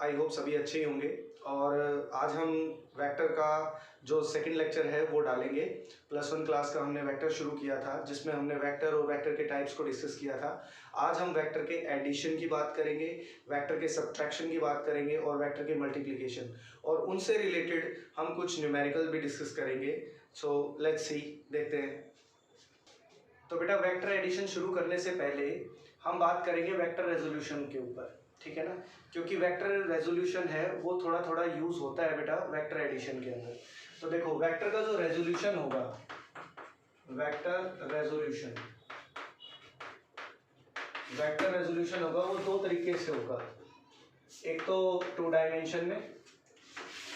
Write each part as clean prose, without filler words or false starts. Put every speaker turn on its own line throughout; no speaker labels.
I hope सभी अच्छे ही होंगे। और आज हम वेक्टर का जो सेकंड लेक्चर है वो डालेंगे। +1 क्लास का हमने वेक्टर शुरू किया था जिसमें हमने वेक्टर और वेक्टर के टाइप्स को डिस्कस किया था। आज हम वेक्टर के एडिशन की बात करेंगे, वेक्टर के सब्ट्रैक्शन की बात करेंगे और वेक्टर के मल्टीप्लिकेशन, और उनसे रिलेटेड हम कुछ न्यूमेरिकल भी डिस्कस करेंगे। सो लेट्स सी, देखते हैं। तो बेटा वेक्टर एडिशन शुरू करने से पहले हम बात करेंगे वेक्टर रेजोल्यूशन के ऊपर, ठीक है ना, क्योंकि वेक्टर रेजोल्यूशन है वो थोड़ा थोड़ा यूज होता है बेटा वेक्टर एडिशन के अंदर। तो देखो वेक्टर का जो रेजोल्यूशन होगा, वेक्टर रेजोल्यूशन होगा वो दो तरीके से होगा। एक तो 2 डायमेंशन में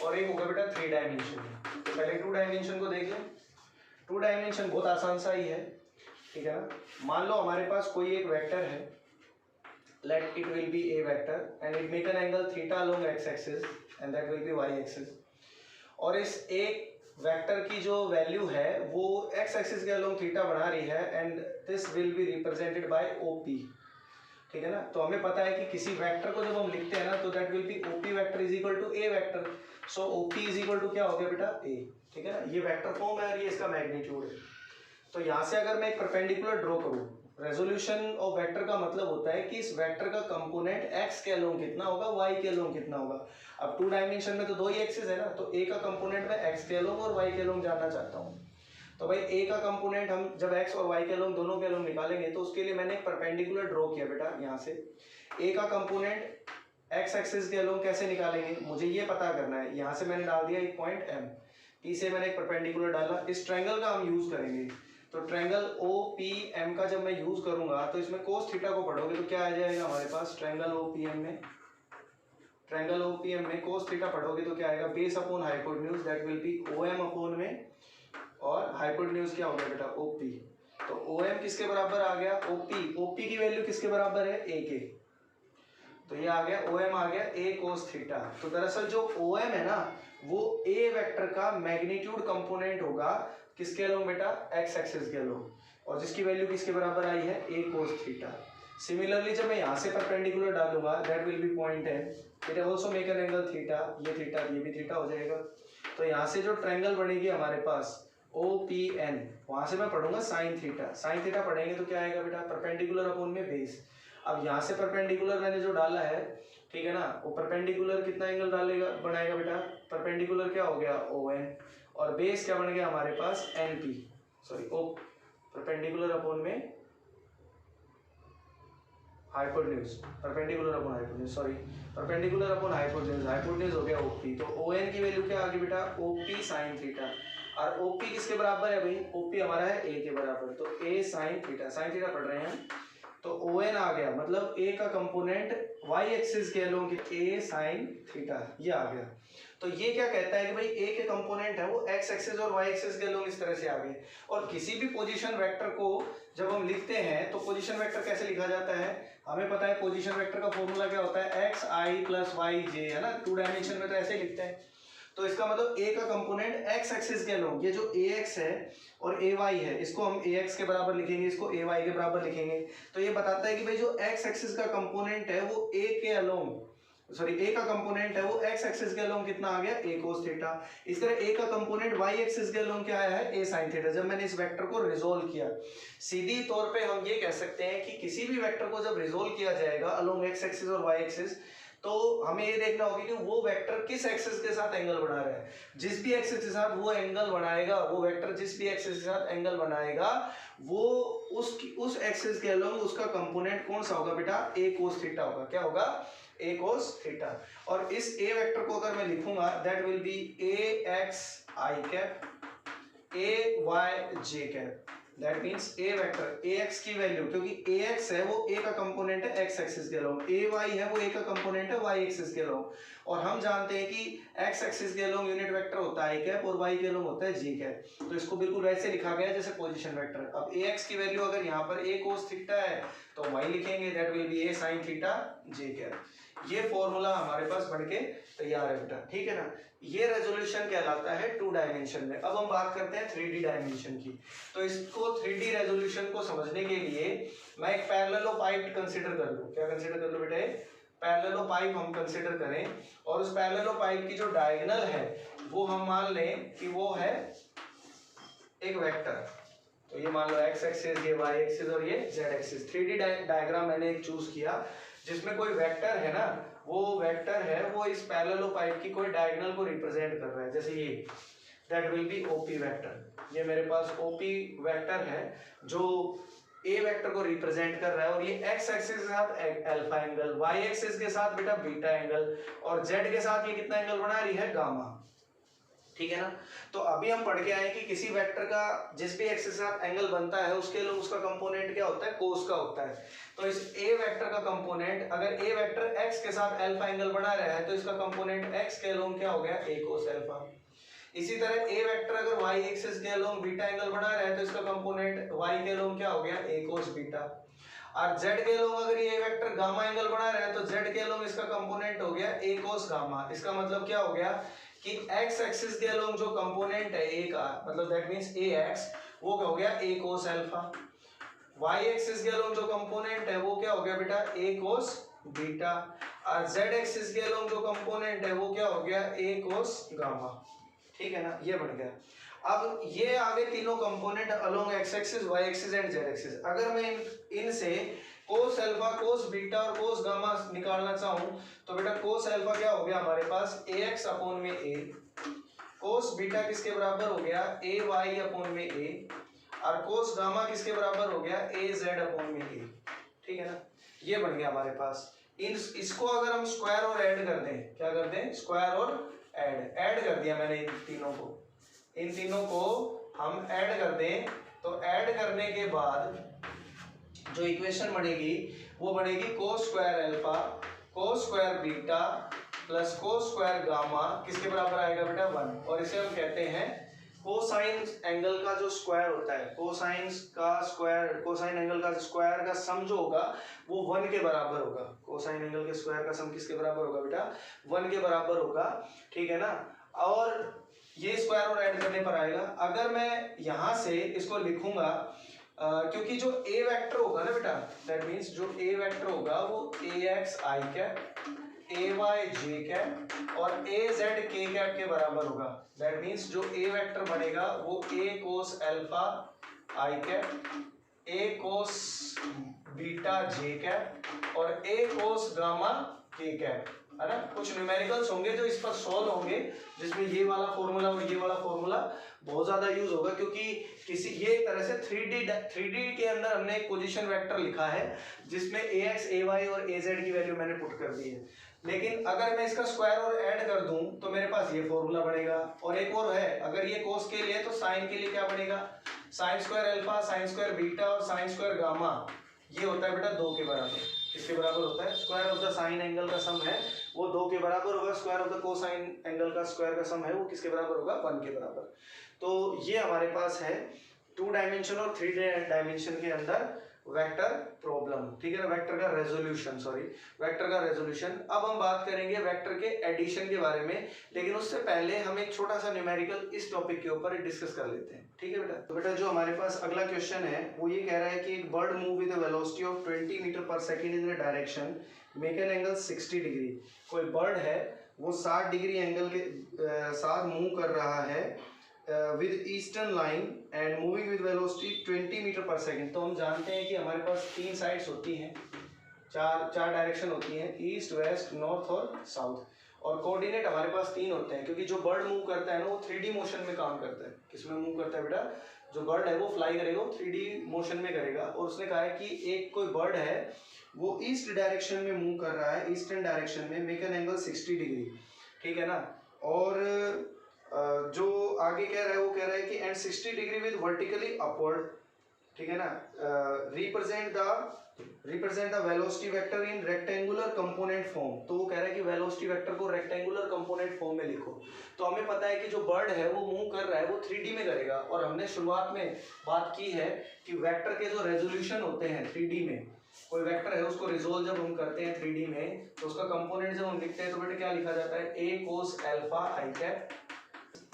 और एक होगा बेटा 3 डायमेंशन में। तो पहले 2 डायमेंशन को देख लें। 2 डायमेंशन बहुत आसान सा ही है, ठीक है ना। मान लो हमारे पास कोई एक वेक्टर है, let it will be a vector and it make an angle theta along x axis and that will be y axis। और इस एक वेक्टर की जो वैल्यू है वो x axis के along थीटा बना रही है and this will be represented by OP, ठीक है ना। तो हमें पता है कि किसी वेक्टर को जब हम लिखते हैं ना तो that will be OP vector is equal to a vector. so OP is equal to क्या हो गया बेटा a, ठीक है ना। ये वेक्टर फॉर्म है और ये इसका मैग्नीट्यूड है। तो यहाँ से अगर मैं एक परपेंडिकुलर ड्रॉ करूँ, रेजोल्यूशन ऑफ वेक्टर का मतलब होता है कि इस वेक्टर का कंपोनेंट x के अलोंग कितना होगा, y के अलोंग कितना होगा। अब 2 डायमेंशन में तो 2 ही एक्सिस है ना, तो a का कंपोनेंट मैं x के अलोंग और y के अलोंग जानना चाहता हूँ। तो भाई a का कंपोनेंट हम जब x और y के अलोंग दोनों के अलोंग निकालेंगे तो उसके लिए मैंने एक परपेंडिकुलर ड्रॉ किया बेटा। यहाँ से a का कंपोनेंट x एक्सिस के अलोंग कैसे निकालेंगे मुझे ये पता करना है। यहाँ से मैंने डाल दिया एक पॉइंट m, p से मैंने एक परपेंडिकुलर डाला। इस ट्रायंगल का हम यूज करेंगे। तो ट्रायंगल OPM का जब मैं यूज करूंगा तो इसमें कोस थीटा को पढ़ोगे तो क्या आ जाएगा हमारे पास, ट्रायंगल OPM में कोस थीटा पढ़ोगे तो क्या आएगा, base upon hypotenuse that will B OM upon में, और हाइपोटेन्यूज क्या होगा बेटा OP। तो OM किसके बराबर आ गया, OP की वैल्यू किसके बराबर है, a के। तो ये आ गया OM आ गया a कोस थीटा। तो दरअसल जो OM है ना वो a वेक्टर का मैग्नीट्यूड कंपोनेंट होगा किसके अलोंग बेटा, x एक्सिस के अलोंग, और जिसकी वैल्यू किसके बराबर आई है a कोस थीटा। सिमिलरली जब मैं यहाँ से परपेंडिकुलर डालूंगा that will B point n, it also make an angle theta, ये भी थीटा हो जाएगा। तो यहाँ से जो ट्रायंगल बनेगी हमारे पास OPN, वहां से मैं पढ़ूंगा साइन थीटा पढ़ेंगे तो क्या आएगा बेटा, परपेंडिकुलर अपॉन में बेस। अब यहाँ से परपेंडिकुलर मैंने जो डाला है, ठीक है ना, वो परपेंडिकुलर कितना एंगल बनाएगा बेटा, परपेंडिकुलर क्या हो गया ON, और बेस क्या बन गया हमारे पास NP, परपेंडिकुलर अपॉन में हाइपोटेन्यूज, परपेंडिकुलर अपॉन हाइपोटेन्यूज हो गया OP। तो ON की वैल्यू क्या आ गई बेटा, OP साइन थीटा। और OP किसके बराबर है भाई, OP हमारा है a के बराबर, तो a साइन थीटा पढ़ रहे हैं। तो ON आ गया, मतलब a का कंपोनेंट y एक्सिस के अलोंग a साइन थीटा, ये आ गया। तो ये क्या कहता है कि भाई a के कंपोनेंट है वो x एक्सिस और y एक्सिस के अलोंग इस तरह से आ गए। और किसी भी पोजीशन वेक्टर को जब हम लिखते हैं तो पोजीशन वेक्टर कैसे लिखा जाता है, हमें पता है पोजीशन वेक्टर का फॉर्मूला क्या होता है, xi + yj, है ना। 2 डायमेंशन में तो ऐसे ही लिखते हैं। तो इसका मतलब a का कंपोनेंट x एक्सिस के अलोंग, ये जो ax है और ay है इसको हम ax के बराबर लिखेंगे, इसको ay के बराबर लिखेंगे। तो ये बताता है कि भाई जो x एक्सिस का कंपोनेंट है वो a का कंपोनेंट है वो x एक्सिस के अलोंग कितना आ गया, a कोस थीटा। इस तरह a का कंपोनेंट y एक्सिस के अलोंग क्या आया है, a साइन थीटा। जब मैंने इस वेक्टर को रिजोल्व किया, सीधी तौर पे हम ये कह सकते हैं कि किसी भी वेक्टर को जब रिजोल्व किया जाएगा अलोंग x एक्सिस और y एक्सिस, तो हमें ये देखना होगा कि वो वेक्टर किस एक्सिस के साथ एंगल बना रहा है। जिस भी एक्सिस के साथ वो एंगल बनाएगा, वो वेक्टर जिस भी एक्सिस के साथ एंगल बनाएगा वो उस एक्सिस के अलोंग उसका कंपोनेंट कौन सा होगा बेटा, a कोस थीटा होगा। क्या होगा, a कोस थीटा। और इस a वेक्टर को अगर मैं लिखूंगा that will B axi cap ayj cap, that means a vector ax की वैल्यू, क्योंकि ax है वो a का कंपोनेंट है x एक्सिस के अलोंग, ay है वो a का कंपोनेंट है y एक्सिस के अलोंग। और हम जानते हैं कि x एक्सिस के अलोंग यूनिट वेक्टर होता है कैप और y के अलोंग होता है j कैप। तो इसको बिल्कुल वैसे लिखा गया जैसे पोजीशन वेक्टर। अब ax की वैल्यू अगर यहाँ पर a कोस थीटा है तो y लिखेंगे that will B a sine theta j cap. ये फॉर्मूला हमारे पास बनके तैयार है बेटा, ठीक है ना। ये रेजोल्यूशन कहलाता है 2 डायमेंशन में। अब हम बात करते हैं 3D डायमेंशन की। तो इसको 3D रेजोल्यूशन को समझने के लिए मैं एक पैरेललोपाइड कंसीडर कर लूं। क्या कंसीडर कर लूं बेटा, पैरेललो पाइप हम कंसिडर करें और उस पैरेललो पाइप की जो डायगोनल है वो हम मान लें कि वो है एक वेक्टर, तो ये मान लो x एक्सिस, ये y एक्सिस और ये z एक्सिस। 3D डायग्राम मैंने एक चूज किया जिसमें कोई वेक्टर है ना, वो वेक्टर है वो इस पैरेललो पाइप की कोई डायगोनल को रिप्रेजेंट कर रहा है, जैसे ये that will B OP vector. ये मेरे पास OP वेक्टर है जो A वेक्टर को रिप्रेजेंट कर रहा है और ये x एक्सिस के साथ अल्फा एंगल, y एक्सिस के साथ बेटा बीटा एंगल और z के साथ ये कितना एंगल बना रही है, गामा। ठीक है ना। तो अभी हम पढ़ के आए कि किसी वेक्टर का जिस भी एक्सिस के साथ एंगल बनता है उसके लिए उसका कंपोनेंट क्या होता है, कोस का होता है। तो इस a वेक्टर का कंपोनेंट, अगर a वेक्टर x के साथ अल्फा एंगल बना रहा है तो इसका कंपोनेंट x के अलोंग क्या हो गया, a कोस अल्फा। इसी तरह a वेक्टर अगर y एक्सिस के अलोंग बीटा एंगल बना रहा है तो इसका कंपोनेंट y के अलोंग क्या हो गया, a कोस बीटा। और z के अलोंग अगर ये वेक्टर गामा एंगल बना रहा है तो z के अलोंग इसका कंपोनेंट हो गया a कोस गामा। इसका मतलब क्या हो गया कि x एक्सिस के अलोंग जो कंपोनेंट है a का, मतलब दैट मींस ax, वो क्या हो गया a cos alpha. y axis के अलोंग जो कंपोनेंट है वो क्या हो गया बेटा, a कोस बीटा। और z एक्सिस के अलोंग जो कंपोनेंट है वो क्या हो गया, a कोस गामा। ठीक है ना, ये बन गया। अब ये आगे तीनों component along x axis, y axis and z axis, अगर मैं इनसे कोस अल्फा, कोस बीटा और कोस गामा निकालना चाहूं तो बेटा कोस अल्फा क्या हो गया हमारे पास, ax अपॉन में a, कोस बीटा किसके बराबर हो गया, ay अपॉन में a, और कोस गामा किसके बराबर हो गया, az अपॉन में a। ठीक है ना, ये बन गया हमारे पास। इसको अगर हम स्क्वायर और ऐड कर दें, क्या कर दें, स्क्वायर और ऐड कर दिया मैंने इन तीनों को हम ऐड कर दें तो ऐड करने के बाद जो इक्वेशन बनेगी वो बनेगी कोस स्क्वायर अल्फा, कोस square beta plus cos square gamma किसके बराबर आएगा बेटा, 1। और इसे हम कहते हैं कोसाइन एंगल का जो स्क्वायर होता है, कोसाइन एंगल का स्क्वायर का सम जो होगा वो 1 के बराबर होगा। कोसाइन एंगल के स्क्वायर का सम किसके बराबर होगा बेटा, 1 के बराबर होगा। ठीक है ना, और ये स्क्वायर और ऐड करने पर आएगा। अगर मैं यहाँ से इसको लिखूंगा क्योंकि जो a वेक्टर होगा ना बेटा, दैट मींस जो a वेक्टर होगा वो ax i cap, ay j cap और az k कैप के बराबर होगा। दैट मींस जो a वेक्टर बनेगा वो a cos alpha i cap, a cos beta j cap और a cos gamma k cap, है ना। कुछ न्यूमेरिकल्स होंगे जो इस पर सॉल्व होंगे जिसमें ये वाला फॉर्मूला और ये वाला फॉर्मूला बहुत ज्यादा यूज होगा, क्योंकि किसी ये एक तरह से 3D के अंदर हमने एक पोजीशन वेक्टर लिखा है जिसमें ax, ay और az की वैल्यू मैंने पुट कर दी है। लेकिन अगर मैं इसका स्क्वायर और ऐड कर दूं तो मेरे पास ये फॉर्मूला बनेगा। और एक और है, अगर ये कोस के लिए तो साइन के लिए क्या बनेगा, sine square alpha, sine square beta और साइन स्क्वायर गामा, ये होता है बेटा 2 के बराबर। किसके बराबर होता है, square of the sign angle का सम है वो 2 के बराबर होगा, square of the cosine angle का स्क्वायर का सम है वो किसके बराबर होगा, 1 के बराबर। तो ये हमारे पास है 2 डायमेंशन और 3 डायमेंशन के अंदर वेक्टर प्रॉब्लम। ठीक है ना, वेक्टर का रेजोल्यूशन। अब हम बात करेंगे वेक्टर के एडिशन के बारे में, लेकिन उससे पहले हम एक छोटा सा न्यूमेरिकल इस टॉपिक के ऊपर डिस्कस कर लेते हैं। ठीक है बेटा, तो बेटा जो हमारे पास अगला क्वेश्चन है वो ये कह रहा है कि एक bird move with a velocity of 20 metre per second in the direction make an angle 60 degree. कोई बर्ड है वो 60 डिग्री एंगल के साथ मूव कर रहा है with eastern line and moving with velocity 20 metre per second. तो हम जानते हैं कि हमारे पास 3 साइड्स होती हैं, चार डायरेक्शन होती हैं, ईस्ट, वेस्ट, नॉर्थ और साउथ, और कोऑर्डिनेट हमारे पास 3 होते हैं। क्योंकि जो बर्ड मूव करता है ना वो 3D मोशन में काम करता है। किसमें मूव करता है बेटा, जो बर्ड है वो फ्लाई करेगा, वो 3D मोशन में करेगा। और उसने कहा है कि एक कोई बर्ड है वो ईस्ट डायरेक्शन में मूव कर रहा है, ईस्टर्न डायरेक्शन में, मेक एन एंगल 60 डिग्री। ठीक है ना, और जो आगे कह रहा है वो कह रहा है कि and 60 degree with vertically upward. ठीक है ना, represent the velocity vector in rectangular component form. तो वो कह रहा है कि वेलोसिटी वेक्टर को रेक्टेंगुलर कंपोनेंट फॉर्म में लिखो। तो हमें पता है कि जो बर्ड है वो मूव कर रहा है वो 3D में करेगा, और हमने शुरुआत में बात की है कि वेक्टर के जो रेजोल्यूशन होते हैं 3D में, कोई वेक्टर है उसको रिजोल्व जब हम करते हैं 3D में तो उसका कंपोनेंट जब हम लिखते हैं तो बेटा क्या लिखा जाता है, a cos alpha I cap,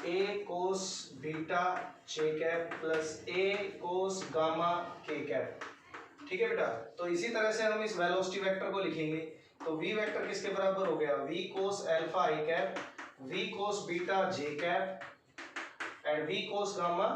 a cos beta j cap plus a cos gamma k cap. ठीक है बेटा, तो इसी तरह से हम इस वेलोसिटी वेक्टर को लिखेंगे तो v वेक्टर किसके बराबर हो गया, v cos alpha i cap, v cos beta j cap and v cos gamma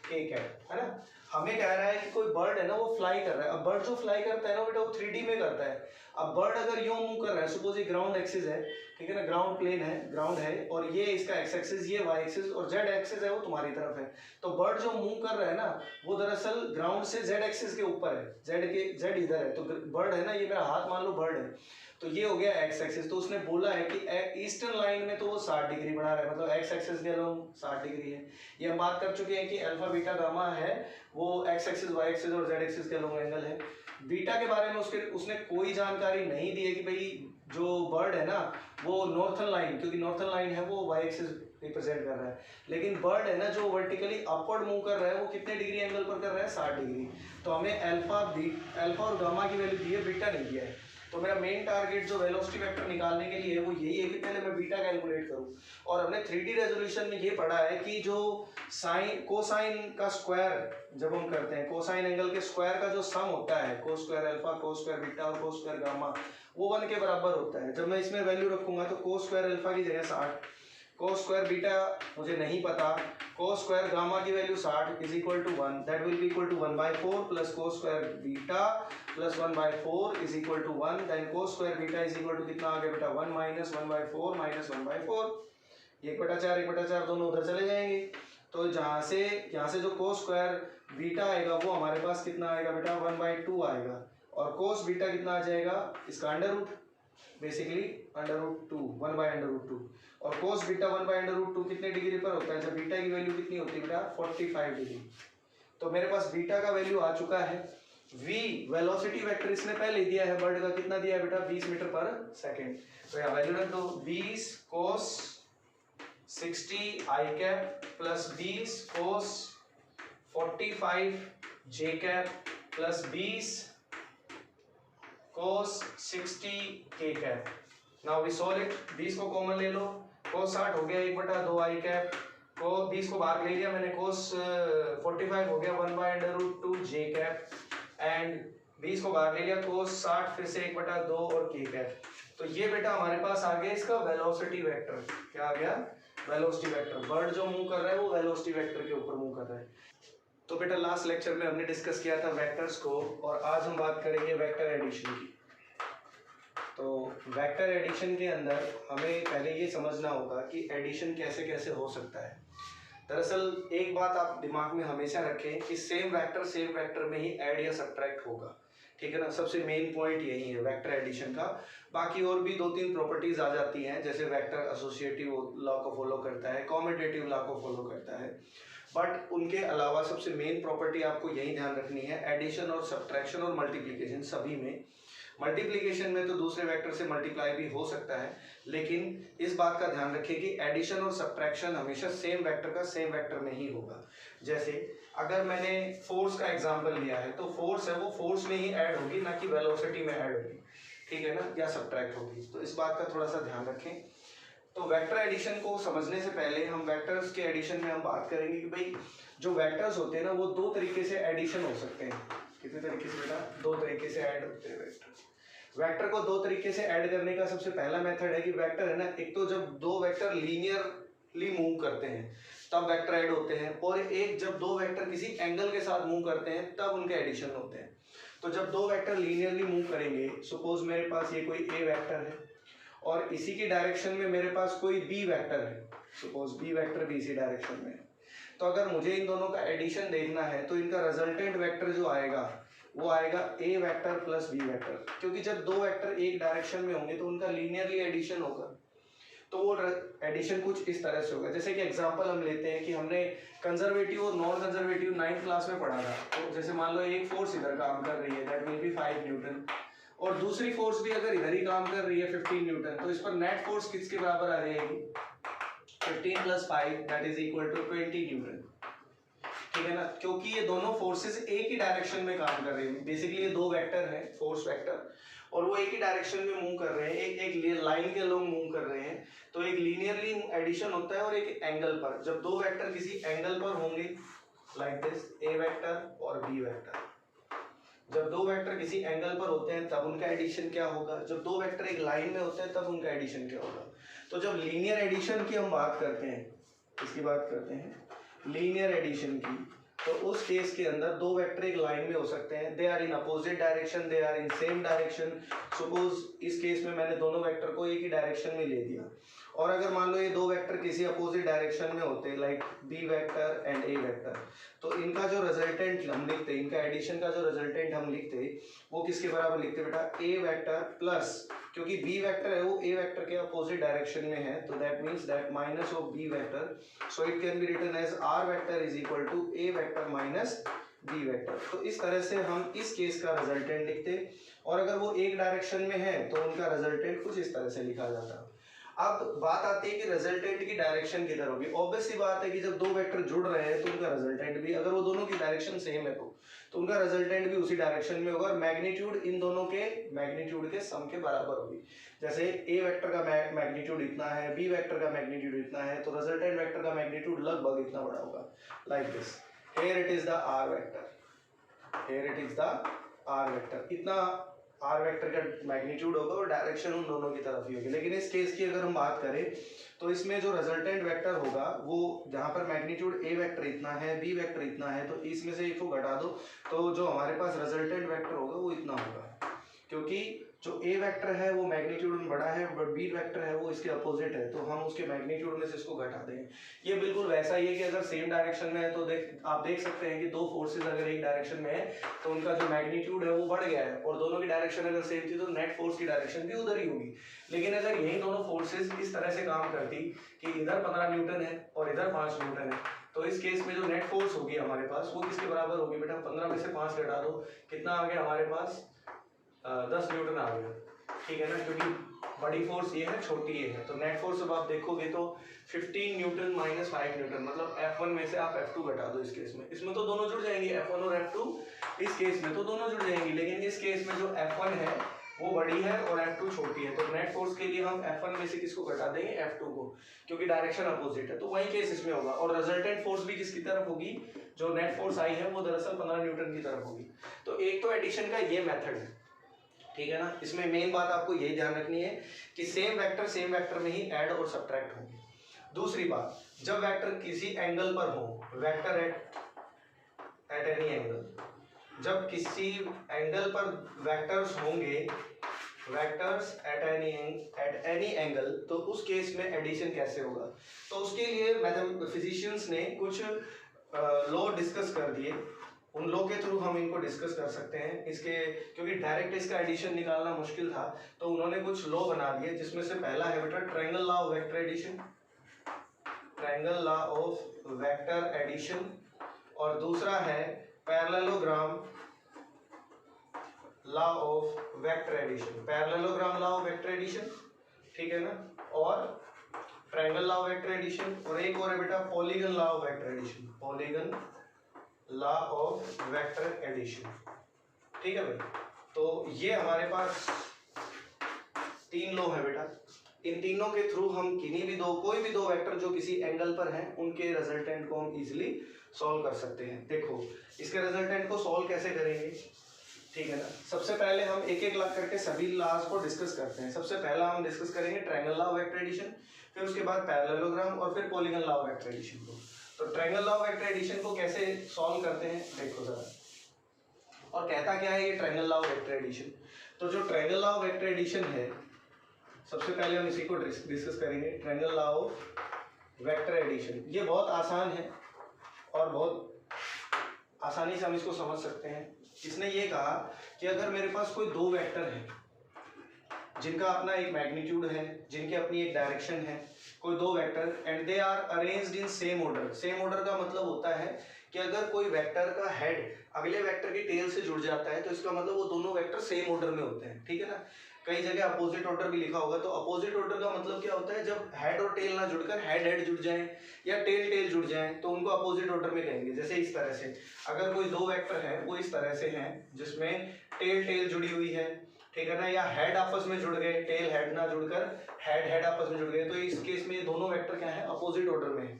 k cap, है ना। हमें कह रहा है कि कोई बर्ड है ना वो फ्लाई कर रहा है। अब बर्ड जो फ्लाई करता है ना बेटा वो 3D में करता है। अब बर्ड अगर यूं मूव कर रहा है, सपोज ये ग्राउंड एक्सिस है, ठीक है ना, ग्राउंड प्लेन है, ग्राउंड है, और ये इसका एक्स एक्सिस, ये वाई एक्सिस, और जेड एक्सिस है वो तुम्हारी तरफ है। तो बर्ड जो मूव कर रहा है ना वो दरअसल ग्राउंड से जेड एक्सिस के ऊपर है, जेड इधर है। तो बर्ड है ना, ये मेरा हाथ मान लो बर्ड है, तो ये हो गया एक्स एक्सिस। तो उसने बोला है कि ईस्टर्न लाइन में तो वो 60 डिग्री बना रहा है, मतलब एक्स एक्सिस के अलोंग 60 डिग्री है। ये हम बात कर चुके हैं कि अल्फा बीटा गामा है वो एक्स एक्सिस वाई एक्सिस और जेड एक्सिस के अलोंग एंगल है। बीटा के बारे में उसने कोई जानकारी नहीं दी है कि भाई जो बर्ड है ना वो नॉर्थर्न लाइन, क्योंकि नॉर्थर्न लाइन है वो वाई एक्सिस रिप्रेजेंट कर रहा है, लेकिन बर्ड है ना जो वर्टिकली अपवर्ड मूव कर रहा है वो कितने डिग्री एंगल पर कर रहा है, 60 डिग्री। तो हमें अल्फा और गामा की वैल्यू दी है, बीटा नहीं दिया है। तो मेरा मेन टारगेट जो वेलोसिटी वेक्टर निकालने के लिए वो यही है कि पहले मैं बीटा कैलकुलेट करूं। और हमने 3D रेजोल्यूशन में ये पढ़ा है कि जो साइन कोसाइन का स्क्वायर जब हम करते हैं, कोसाइन एंगल के स्क्वायर का जो सम होता है, कोस स्क्वायर अल्फा, कोस स्क्वायर बीटा और कोस स्क्वायर गामा, वो 1 के बराबर होता है। जब मैं इसमें वैल्यू रखूंगा तो कोस स्क्वायर अल्फा की जगह 60, कोस स्क्वायर बीटा मुझे नहीं पता, कोस स्क्वायर गामा की value 60 is equal to 1, that will be equal to 1/4 plus cos square beta plus 1/4 is equal to 1, then cos square beta is equal to कितना आ गया बेटा 1 माइनस 1/4 माइनस 1/4, 1/4 दोनों उधर चले जाएंगे। तो यहाँ से जो कोस स्क्वायर बीटा आएगा वो हमारे पास कितना आएगा बेटा 1/2 आएगा, और कोस बीटा कितना आ जाएगा, इसका अंडर रूट, बेसिकली √2, 1/√2, और कोस बीटा 1/√2 कितने डिग्री पर होता है, जब बीटा की वैल्यू कितनी होती है बेटा 45 डिग्री। तो मेरे पास बीटा का वैल्यू आ चुका है। v वेलोसिटी वेक्टर इसने पहले दिया है, बर्ड का कितना दिया है बेटा 20 मीटर पर सेकेंड। तो यहाँ वैल्यू रख दो, 20 cos 60 i cap plus 20 cos 45 j cap plus 20 cos 60 k cap. Now we solve it, 20 को कॉमन ले लो, cos 60 हो गया 1/2 i कैप, को 20 को बाहर ले लिया मैंने, cos 45 हो गया 1/√2 j कैप, एंड 20 को बाहर ले लिया, cos 60 फिर से 1/2 और k कैप। तो ये बेटा हमारे पास आ गया इसका वेलोसिटी वेक्टर। क्या आ गया, वेलोसिटी वेक्टर। बर्ड जो मूव कर रहा है वो वेलोसिटी वेक्टर के ऊपर मूव कर रहा है। तो बेटा लास्ट लेक्चर में हमने डिस्कस किया था वेक्टर्स को, और आज हम बात करेंगे वेक्टर एडिशन की। तो वेक्टर एडिशन के अंदर हमें पहले ये समझना होगा कि एडिशन कैसे कैसे हो सकता है। दरअसल एक बात आप दिमाग में हमेशा रखें कि सेम वेक्टर में ही ऐड या सब्ट्रैक्ट होगा, ठीक है ना। सबसे मेन पॉइंट यही है वेक्टर एडिशन का। बाकी और भी 2-3 प्रॉपर्टीज आ जाती हैं, जैसे वेक्टर एसोसिएटिव लॉ को फॉलो करता है, कॉम्यूटेटिव लॉ को फॉलो करता है, बट उनके अलावा सबसे मेन प्रॉपर्टी आपको यही ध्यान रखनी है, एडिशन और सब्ट्रैक्शन और मल्टीप्लिकेशन। सभी में मल्टीप्लिकेशन में तो दूसरे वेक्टर से मल्टीप्लाई भी हो सकता है, लेकिन इस बात का ध्यान रखें कि एडिशन और सब्ट्रैक्शन हमेशा सेम वेक्टर का सेम वेक्टर में ही होगा। जैसे अगर मैंने फोर्स का एग्जांपल लिया है तो फोर्स है वो फोर्स में ही ऐड होगी, ना कि वेलोसिटी में ऐड होगी, ठीक है ना, या सब्ट्रैक्ट होगी। तो इस बात का थोड़ा सा ध्यान रखें। तो वेक्टर एडिशन को समझने से पहले हम वेक्टर्स के एडिशन में हम बात करेंगे कि भाई जो वेक्टर्स होते हैं ना वो 2 तरीके से एडिशन हो सकते हैं। कितने तरीके से बेटा, 2 तरीके से ऐड होते हैं वेक्टर को 2 तरीके से ऐड करने का सबसे पहला मेथड है कि वेक्टर है ना, एक तो जब 2 वेक्टर लीनियरली मूव करते हैं तब वेक्टर ऐड होते हैं, और एक जब 2 वेक्टर किसी एंगल के साथ मूव करते हैं तब उनके एडिशन होते हैं। तो जब 2 वेक्टर लीनियरली मूव करेंगे, सपोज मेरे पास ये कोई ए वेक्टर है और इसी की डायरेक्शन में मेरे पास कोई बी वेक्टर है, सपोज बी वेक्टर भी इसी डायरेक्शन में है, तो अगर मुझे इन दोनों का एडिशन देखना है तो इनका रिजल्टेंट वेक्टर जो आएगा वो आएगा ए वेक्टर प्लस बी वेक्टर, क्योंकि जब 2 वेक्टर एक डायरेक्शन में होंगे तो उनका लीनियरली एडिशन होगा। तो वो एडिशन कुछ इस तरह से होगा। जैसे कि एग्जांपल हम लेते हैं कि हमने कंजर्वेटिव और नॉन कंजर्वेटिव 9th क्लास में पढ़ा था। तो जैसे मान लो एक फोर्स इधर काम कर रही है, दैट विल बी 5 न्यूटन, और दूसरी फोर्स भी अगर इधर ही काम कर रही है 15 न्यूटन, तो इस पर नेट फोर्स किसके बराबर आ जाएगी, 15 + 5 that is equal to 20 newton, ठीक है ना, क्योंकि ये दोनों फोर्सेस एक ही डायरेक्शन में काम कर रही है। बेसिकली ये 2 वेक्टर हैं, फोर्स वेक्टर, और वो एक ही डायरेक्शन में मूव कर रहे हैं, एक लाइन के लोग मूव कर रहे हैं। तो एक लीनियरली एडिशन होता है और एक एंगल पर। जब 2 वेक्टर किसी एंगल पर होंगे लाइक दिस, ए वेक्टर और बी वेक्टर, जब दो वेक्टर किसी एंगल पर होते हैं तब उनका एडिशन क्या होगा, जब दो वेक्टर एक लाइन में होते हैं तब उनका एडिशन क्या होगा। तो जब लीनियर एडिशन की हम बात करते हैं, इसकी बात करते हैं लीनियर एडिशन की, तो उस केस के अंदर दो वेक्टर एक लाइन में हो सकते हैं, they are in opposite direction, they are in same direction. Suppose इस केस में मैंने दोनों वेक्टर को एक ही डायरेक्शन में ले दिया, और अगर मान लो ये दो वेक्टर किसी अपोजिट डायरेक्शन में होते like B vector and A vector, तो इनका जो रिजल्टेंट हम लिखते, इनका एडिशन का जो रिजल्टेंट हम लिखते वो किसके बराबर लिखते बेटा, ए वेक्टर प्लस, क्योंकि बी वेक्टर है वो ए वेक्टर के अपोजिट डायरेक्शन में है, तो that means that minus of B vector, so it can be written as R vector is equal to A vector minus B vector. तो इस तरह से हम इस केस का रिजल्टेंट लिखते, और अगर वो एक डायरेक्शन में है तो उनका रिजल्टेंट कुछ इस तरह से लिखा जाता। अब बात आती है कि रिजल्टेंट की डायरेक्शन किधर होगी। ऑब्वियस सी बात है कि जब दो वेक्टर जुड़ रहे हैं तो उनका रिजल्टेंट भी, अगर वो दोनों की डायरेक्शन सेम है तो उनका रिजल्टेंट भी उसी डायरेक्शन में होगा, और मैग्नीट्यूड इन दोनों के मैग्नीट्यूड के सम के बराबर होगी। जैसे ए वेक्टर का मैग्नीट्यूड इतना है, बी वेक्टर का मैग्नीट्यूड इतना है, तो रिजल्टेंट वेक्टर का मैग्नीट्यूड लगभग इतना बड़ा होगा, like this. Here it is the R vector, here it is the R vector, इतना आर वेक्टर का मैग्नीट्यूड होगा और डायरेक्शन उन दोनों की तरफ ही होगी। लेकिन इस केस की अगर हम बात करें तो इसमें जो रिजल्टेंट वेक्टर होगा वो जहाँ पर मैग्नीट्यूड ए वेक्टर इतना है, बी वेक्टर इतना है, तो इसमें से एक को घटा दो तो जो हमारे पास रिजल्टेंट वेक्टर होगा वो इतना होगा, क्योंकि जो ए वेक्टर है वो मैग्नीट्यूड में बड़ा है, बट बी वेक्टर है वो इसके अपोजिट है, तो हम उसके मैग्नीट्यूड में से इसको घटा देंगे। ये बिल्कुल वैसा ही है कि अगर सेम डायरेक्शन में है तो आप देख सकते हैं कि दो फोर्सेस अगर एक डायरेक्शन में है तो उनका जो मैग्नीट्यूड है वो बढ़ गया है, और दोनों की डायरेक्शन अगर सेम थी तो नेट फोर्स की डायरेक्शन भी उधर ही होगी। लेकिन अगर यही दोनों फोर्सेस इस तरह से काम करती कि इधर 15 न्यूटन है और इधर 5 न्यूटन है, तो इस केस में जो नेट फोर्स होगी हमारे पास वो किसके बराबर होगी बेटा, 15 में से 5 घटा दो, कितना आ गया हमारे पास, 10 न्यूटन आ गया, ठीक है ना, क्योंकि बड़ी फोर्स ये है, छोटी ये है, तो नेट फोर्स जब आप देखोगे तो 15 न्यूटन माइनस 5 न्यूटन, मतलब F1 में से आप F2 घटा दो इस केस में, इसमें तो दोनों जुड़ जाएंगे, F1 और F2 इस केस में तो दोनों जुड़ जाएंगी, लेकिन इस केस में जो F1 है वो बड़ी है और F2 छोटी है, तो नेट फोर्स के लिए हम F1 में से किसको घटा देंगे, F2 को, क्योंकि डायरेक्शन अपोजिट है, तो वही केस इसमें होगा। और रिजल्टेंट फोर्स भी किसकी तरफ होगी, जो नेट फोर्स आई है वो दरअसल 15 न्यूटन की तरफ होगी। तो एक तो एडिशन का ये मेथड है, ठीक है ना। इसमें मेन बात आपको यही ध्यान रखनी है कि सेम वेक्टर में ही ऐड और सब्ट्रैक्ट होंगे। दूसरी बात, जब वेक्टर किसी एंगल पर हो, वेक्टर एट एनी एंगल, जब किसी एंगल पर वेक्टर्स होंगे, वेक्टर्स एट एनी एंगल, तो उस केस में एडिशन कैसे होगा। तो उसके लिए फिजिशियंस ने कुछ लॉ डिस्कस कर दिए, उन लॉ के थ्रू हम इनको डिस्कस कर सकते हैं इसके, क्योंकि डायरेक्ट इसका एडिशन निकालना मुश्किल था, तो उन्होंने कुछ लॉ बना दिए, जिसमें से पहला है बेटा triangle law of vector addition, triangle law of vector addition, और दूसरा है parallelogram law of vector addition, parallelogram law of vector addition, ठीक है ना, और triangle law of vector addition, और एक और है बेटा polygon law of vector addition, polygon law of vector addition, ठीक है भाई। तो ये हमारे पास 3 लॉ है बेटा, इन तीनों के थ्रू हम किन्हीं भी कोई भी दो वेक्टर जो किसी एंगल पर हैं उनके रिजल्टेंट को हम इजीली सॉल्व कर सकते हैं। देखो इसके रिजल्टेंट को सॉल्व कैसे करेंगे, ठीक है ना। सबसे पहले हम एक एक लाख करके सभी लॉज को डिस्कस करते हैं। सबसे पहला हम डिस्कस करेंगे triangle law of vector addition, फिर उसके बाद पैरेललोग्राम, और फिर polygon law of vector addition को। तो triangle law of vector addition को कैसे सॉल्व करते हैं देखो जरा, और कहता क्या है ये triangle law of vector addition. तो जो triangle law of vector addition है, सबसे पहले हम इसी को डिस्कस करेंगे, triangle law of vector addition. ये बहुत आसान है और बहुत आसानी से हम इसको समझ सकते हैं। इसने ये कहा कि अगर मेरे पास कोई दो वेक्टर है जिनका अपना एक मैग्नीट्यूड है, जिनकी अपनी एक डायरेक्शन है, कोई दो vector, and they are arranged in same order. Same order का मतलब होता है कि अगर कोई वेक्टर का हेड अगले वेक्टर की टेल से जुड़ जाता है तो इसका मतलब वो दोनों वेक्टर सेम ऑर्डर में होते हैं, ठीक है ना। कई जगह अपोजिट ऑर्डर भी लिखा होगा, तो अपोजिट ऑर्डर का मतलब क्या होता है, जब हेड और टेल ना जुड़कर हेड हेड जुड़ जाएं या टेल टेल जुड़ जाएं तो उनको अपोजिट ऑर्डर में कहेंगे। जैसे इस तरह से अगर कोई दो वेक्टर है वो इस तरह से हैं जिसमें टेल टेल जुड़ी हुई है, ठीक है ना, या हेड आपस में जुड़ गए, टेल हेड ना जुड़कर हेड हेड आपस में जुड़ गए, तो इस केस में ये दोनों वेक्टर क्या है, अपोजिट ऑर्डर में है।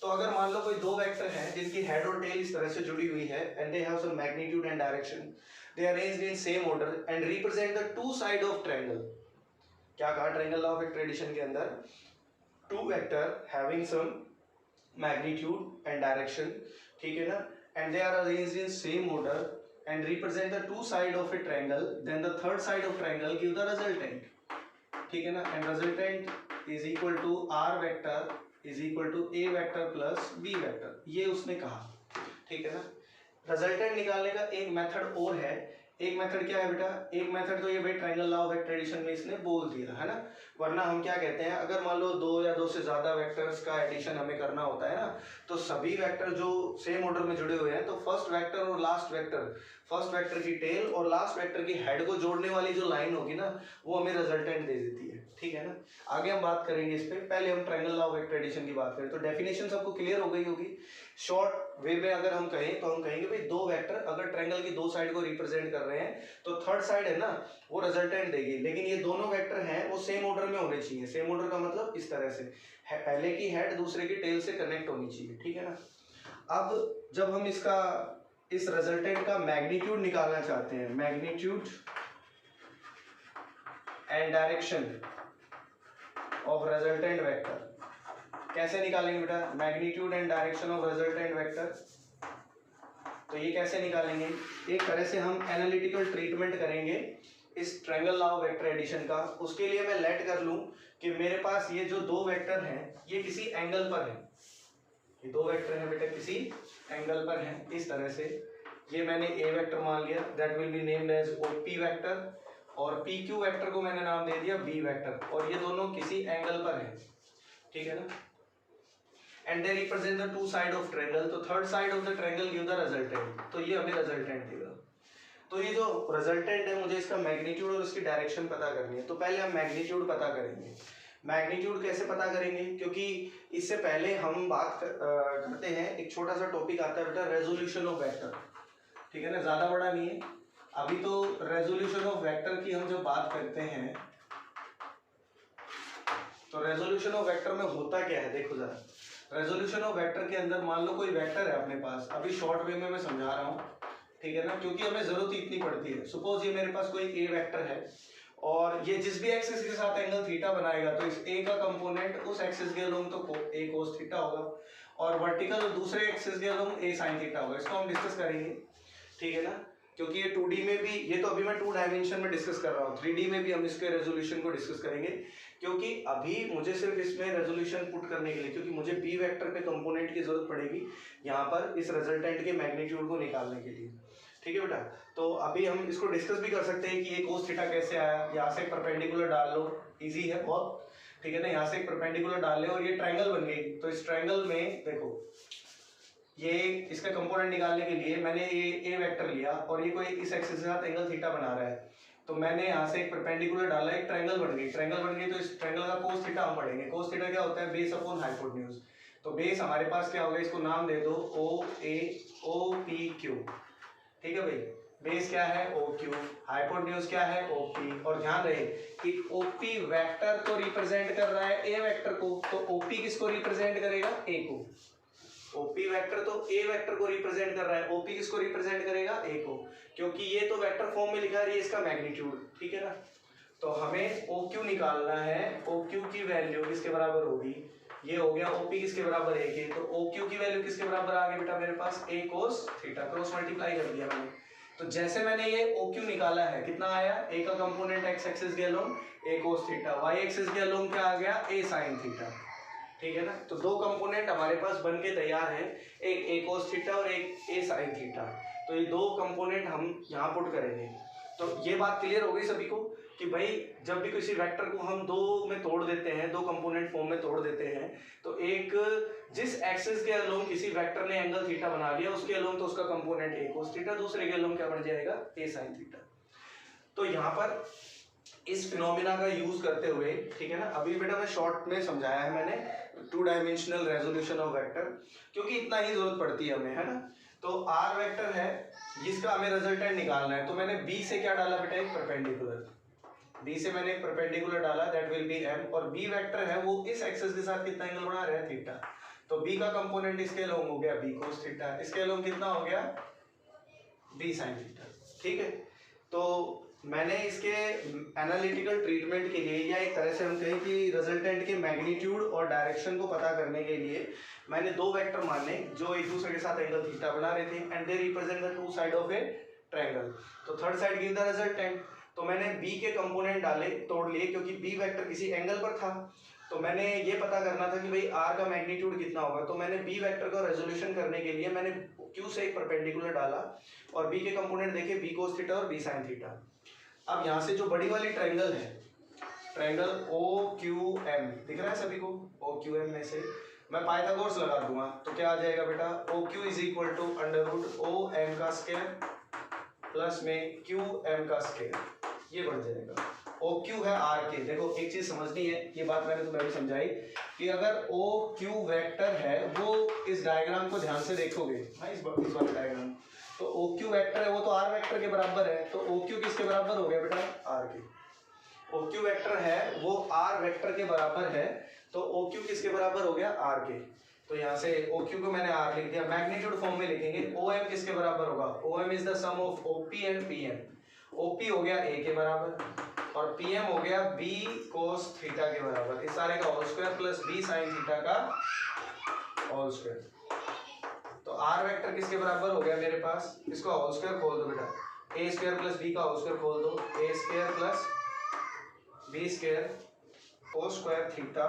तो अगर मान लो कोई दो वेक्टर हैं जिनकी हेड और टेल इस तरह से जुड़ी हुई है, and they have some magnitude and direction, they are arranged in same order and represent the two side of triangle. क्या कहा ट्रायंगल लॉ ऑफ एक ट्रेडिशन के अंदर, two vector having some magnitude and direction, ठीक है ना, and they are arranged in same order and represent the two side of a triangle, then the third side of triangle give the resultant, ठीक है ना, and resultant is equal to r vector is equal to a vector plus b vector, ये उसने कहा, ठीक है ना। Resultant निकालने का एक मेथड और है, एक मेथड क्या है बेटा, एक मेथड तो ये भाई ट्रायंगल लॉ ऑफ ट्रेडिशन में इसने बोल दिया है ना, वरना हम क्या कहते हैं, अगर मान लो दो या दो से ज्यादा वेक्टर्स का एडिशन हमें करना होता है ना, तो सभी वेक्टर जो सेम ऑर्डर में जुड़े हुए हैं, तो फर्स्ट वेक्टर और लास्ट वेक्टर, फर्स्ट वेक्टर की टेल और लास्ट वेक्टर की हेड को जोड़ने वाली जो लाइन होगी ना, वो हमें रिजल्टेंट दे देती है, ठीक है ना। आगे हम बात करेंगे इस पे, पहले हम ट्रायंगल लॉ ऑफ ट्रेडिशन की बात करें। तो डेफिनेशन सबको क्लियर हो गई होगी। शॉर्ट वे में अगर हम कहें तो हम कहेंगे भाई दो वेक्टर अगर ट्रायंगल की दो साइड को रिप्रेजेंट कर रहे हैं तो थर्ड साइड है ना वो रिजल्टेंट देगी, लेकिन ये दोनों वेक्टर हैं वो सेम ऑर्डर में होने चाहिए। सेम ऑर्डर का मतलब इस तरह से पहले की हेड दूसरे की टेल से कनेक्ट होनी चाहिए, ठीक है ना। अब जब हम इसका इस रिजल्टेंट का मैग्नीट्यूड निकालना चाहते हैं, magnitude and direction of resultant vector कैसे निकालेंगे बेटा, magnitude and direction of resultant vector, तो ये कैसे निकालेंगे, एक तरह से हम एनालिटिकल ट्रीटमेंट करेंगे इस triangle law of vector addition का। उसके लिए मैं लेट कर लूं कि मेरे पास ये जो दो वेक्टर हैं ये किसी एंगल पर है, ये दो वेक्टर हैं बेटा किसी एंगल पर हैं, इस तरह से ये मैंने ए वेक्टर मान लिया, that will be named as OP vector, और पी क्यू वेक्टर को मैंने नाम दे दिया बी वेक्टर, और ये दोनों किसी एंगल पर हैं, ठीक है ना। And they represent the two side of triangle, तो third side of the triangle give the resultant, तो ये हमें रिजल्टेंट देगा। तो ये जो रिजल्टेंट है मुझे इसका मैग्नीट्यूड और उसकी डायरेक्शन पता करनी है, तो पहले हम मैग्नीट्यूड पता करेंगे। मैग्नीट्यूड कैसे पता करेंगे, क्योंकि इससे पहले हम बात करते हैं, एक छोटा सा टॉपिक आता है बेटा रेजोल्यूशन ऑफ वेक्टर, ठीक है ना, ज्यादा बड़ा नहीं है। अभी तो रेजोल्यूशन ऑफ वेक्टर की हम जब बात करते हैं तो रेजोल्यूशन ऑफ वेक्टर में होता क्या है, देखो जरा। रेजोल्यूशन ऑफ वेक्टर के अंदर मान लो कोई वेक्टर है अपने पास, अभी शॉर्ट वे में मैं समझा रहा हूँ, ठीक है ना, क्योंकि हमें जरूरत इतनी पड़ती है। सपोज ये मेरे पास कोई ए वेक्टर है और ये जिस भी एक्सिस के साथ एंगल थीटा बनाएगा तो इस ए का कंपोनेंट उस एक्सिस के अलोंग तो ए कोस थीटा होगा, और वर्टिकल दूसरे एक्सिस के अलोंग ए साइन थीटा होगा। इसको हम डिस्कस करेंगे, ठीक है ना, क्योंकि ये 2D में भी, ये तो अभी मैं 2 डायमेंशन में डिस्कस कर रहा हूँ, 3D में भी हम इसके रेजोल्यूशन को डिस्कस करेंगे, क्योंकि अभी मुझे सिर्फ इसमें रेजोल्यूशन पुट करने के लिए, क्योंकि मुझे बी वेक्टर के कंपोनेंट की जरूरत पड़ेगी यहाँ पर इस रिजल्टेंट के मैग्नीट्यूड को निकालने के लिए, ठीक है बेटा। तो अभी हम इसको डिस्कस भी कर सकते हैं कि ये कोस थीटा कैसे आया, यहाँ से परपेंडिकुलर डाल लो, इजी है बहुत, ठीक है ना, यहाँ से एक परपेंडिकुलर डाल ले और ये ट्रायंगल बन गई। तो इस ट्रायंगल में देखो ये इसका कंपोनेंट निकालने के लिए मैंने ए वेक्टर लिया और ये कोई इस एक्सिस के साथ एंगल थीटा बना रहा है, तो मैंने यहाँ से एक परपेंडिकुलर डाला, एक ट्रायंगल बन गई, ट्रायंगल बन गई तो इस ट्रायंगल का कोस थीटा हम पढ़ेंगे। कोस थीटा क्या होता है, बेस अपॉन हाइपोटेन्यूज। तो बेस हमारे पास क्या होगा, इसको नाम दे दो ओ ए ओ पी क्यू, ठीक है भाई, बेस क्या है ओ क्यू, हाइपोटेन्यूज क्या है ओ पी, और ध्यान रहे कि ओ पी वेक्टर तो रिप्रेजेंट कर रहा है ए वेक्टर को, तो ओ पी किसको रिप्रेजेंट करेगा, ए को। ओपी वेक्टर तो ए वेक्टर को रिप्रेजेंट कर रहा है, ओपी किसको रिप्रेजेंट करेगा, ए को, क्योंकि ये तो वेक्टर फॉर्म में लिखा है इसका मैग्नीट्यूड, ठीक है ना। तो हमें ओ क्यू निकालना है, ओ क्यू की वैल्यू किसके बराबर होगी, ये हो गया ओपी किसके बराबर ए के, तो ओ क्यू की वैल्यू किसके बराबर आ गई बेटा मेरे पास ए कोस थीटा, क्रॉस मल्टीप्लाई कर दिया मैंने। तो जैसे मैंने ये ओ क्यू निकाला है, कितना आया, ए का कंपोनेंट एक्स एक्सिस के अलोंग ए कोस थीटा, वाई एक्सिस के अलोंग क्या आ गया, ए साइन थीटा, ठीक है ना। तो दो कंपोनेंट हमारे पास बन के तैयार हैं, एक ए कोस थीटा और एक ए साइन थीटा। तो ये दो कंपोनेंट हम यहाँ पुट करेंगे। तो ये बात क्लियर हो गई सभी को कि भाई जब भी किसी वेक्टर को हम दो में तोड़ देते हैं, दो कंपोनेंट फॉर्म में तोड़ देते हैं, तो एक जिस एक्सिस के अलोंग किसी वेक्टर ने एंगल थीटा बना लिया उसके अलोंग तो उसका कंपोनेंट ए कोस थीटा, दूसरे के अलोंग क्या बन जाएगा, ए साइन थीटा। तो यहाँ पर इस फिनोमिना का यूज करते हुए, ठीक है ना, अभी बेटा मैं शॉर्ट में समझाया है मैंने 2 डायमेंशनल रेजोल्यूशन ऑफ वेक्टर, क्योंकि इतना ही जरूरत पड़ती है हमें, है ना। तो आर वेक्टर है जिसका हमें रिजल्टेंट निकालना है, तो मैंने बी से क्या डाला बेटा, एक परपेंडिकुलर, बी से मैंने एक परपेंडिकुलर डाला, दैट विल बी एम, और बी वेक्टर है वो इस एक्सिस के साथ कितना एंगल बना रहा है, थीटा। तो बी का कंपोनेंट इसके अलोंग हो गया बी कोस थीटा, इसके अलोंग कितना हो गया, बी साइन थीटा, ठीक है। तो मैंने इसके एनालिटिकल ट्रीटमेंट के लिए, या एक तरह से हम कहें कि रिजल्टेंट के मैग्नीट्यूड और डायरेक्शन को पता करने के लिए, मैंने दो वेक्टर माने जो एक दूसरे के साथ एंगल थीटा बना रहे थे, and they represent the two side of a triangle. तो third side give the resultant. तो मैंने बी के कंपोनेंट डाले, तोड़ लिए, क्योंकि बी वेक्टर किसी एंगल पर था। तो मैंने ये पता करना था कि भाई आर का मैग्नीट्यूड कितना होगा। तो मैंने बी वेक्टर का रेजोल्यूशन करने के लिए मैंने क्यू से एक परपेंडिकुलर डाला और बी के कंपोनेंट देखे, बी कोस थीटा और बी साइन थीटा। अब यहाँ से जो बड़ी वाली ट्रायंगल है, ट्रायंगल ओ क्यू एम दिख रहा है सभी को, ओ क्यू एम में से मैं पाइथागोरस लगा दूंगा तो क्या आ जाएगा बेटा, O Q is equal to under root O M का square plus M Q M का स्क्वायर, ये बढ़ जाएगा। ओ क्यू है आर के। देखो एक चीज समझनी है, ये बात मैंने तुम्हें भी समझाई कि अगर ओ क्यू वेक्टर है, वो इस डायग्राम को ध्यान से देखोगे, हाँ इस वाले डायग्राम, तो ओ क्यू वेक्टर है वो तो आर वेक्टर के बराबर है। तो ओ क्यू किसके बराबर हो गया बेटा, आर के। ओ क्यू वेक्टर है वो आर वेक्टर के बराबर है, तो ओ क्यू किसके बराबर हो गया, आर के। तो यहाँ से ओ क्यू को मैंने आर लिख दिया। मैग्नीट्यूड फॉर्म में लिखेंगे, ओ एम किसके बराबर होगा, O M is the sum of O P and P M. O P हो गया ए के बराबर और पी एम हो गया बी कोस थीटा के बराबर, इस सारे का whole square plus B sine theta का होल स्क्वायर। तो आर वेक्टर किसके बराबर हो गया मेरे पास, इसको होल स्क्वायर खोल दो बेटा, ए स्क्वायर प्लस बी का होल स्क्वायर खोल दो, A square plus B square cos square theta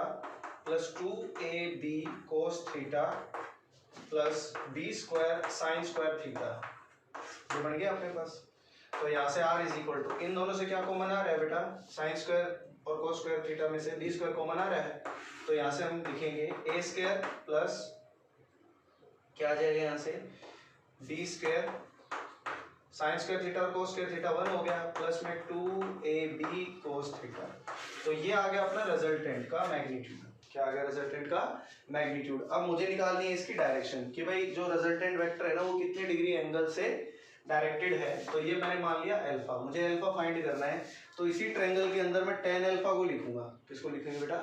plus 2ab cos theta plus B square sine square theta, ये बन गया अपने पास। तो यहाँ से r इज इक्वल टू, इन दोनों से क्या कॉमन आ रहा है बेटा, साइन स्क्वायर और कोस स्क्वायर थीटा में से बी स्क्वायर कॉमन आ रहा है। तो यहाँ से हम लिखेंगे ए स्क्वायर प्लस क्या आ जाएगा यहाँ से, B square sine square theta और कोस स्क्वायर थीटा 1 हो गया प्लस में 2ab कोस थीटा। तो ये आ गया अपना रिजल्टेंट का मैग्नीट्यूड। क्या आ गया, रिजल्टेंट का मैग्नीट्यूड। अब मुझे निकालनी है इसकी डायरेक्शन कि भाई जो रिजल्टेंट वेक्टर है ना वो कितने डिग्री एंगल से डायरेक्टेड है। तो ये मैंने मान लिया अल्फा, मुझे अल्फा फाइंड करना है। तो इसी ट्रायंगल के अंदर मैं tan अल्फा को लिखूंगा। किसको लिखेंगे बेटा,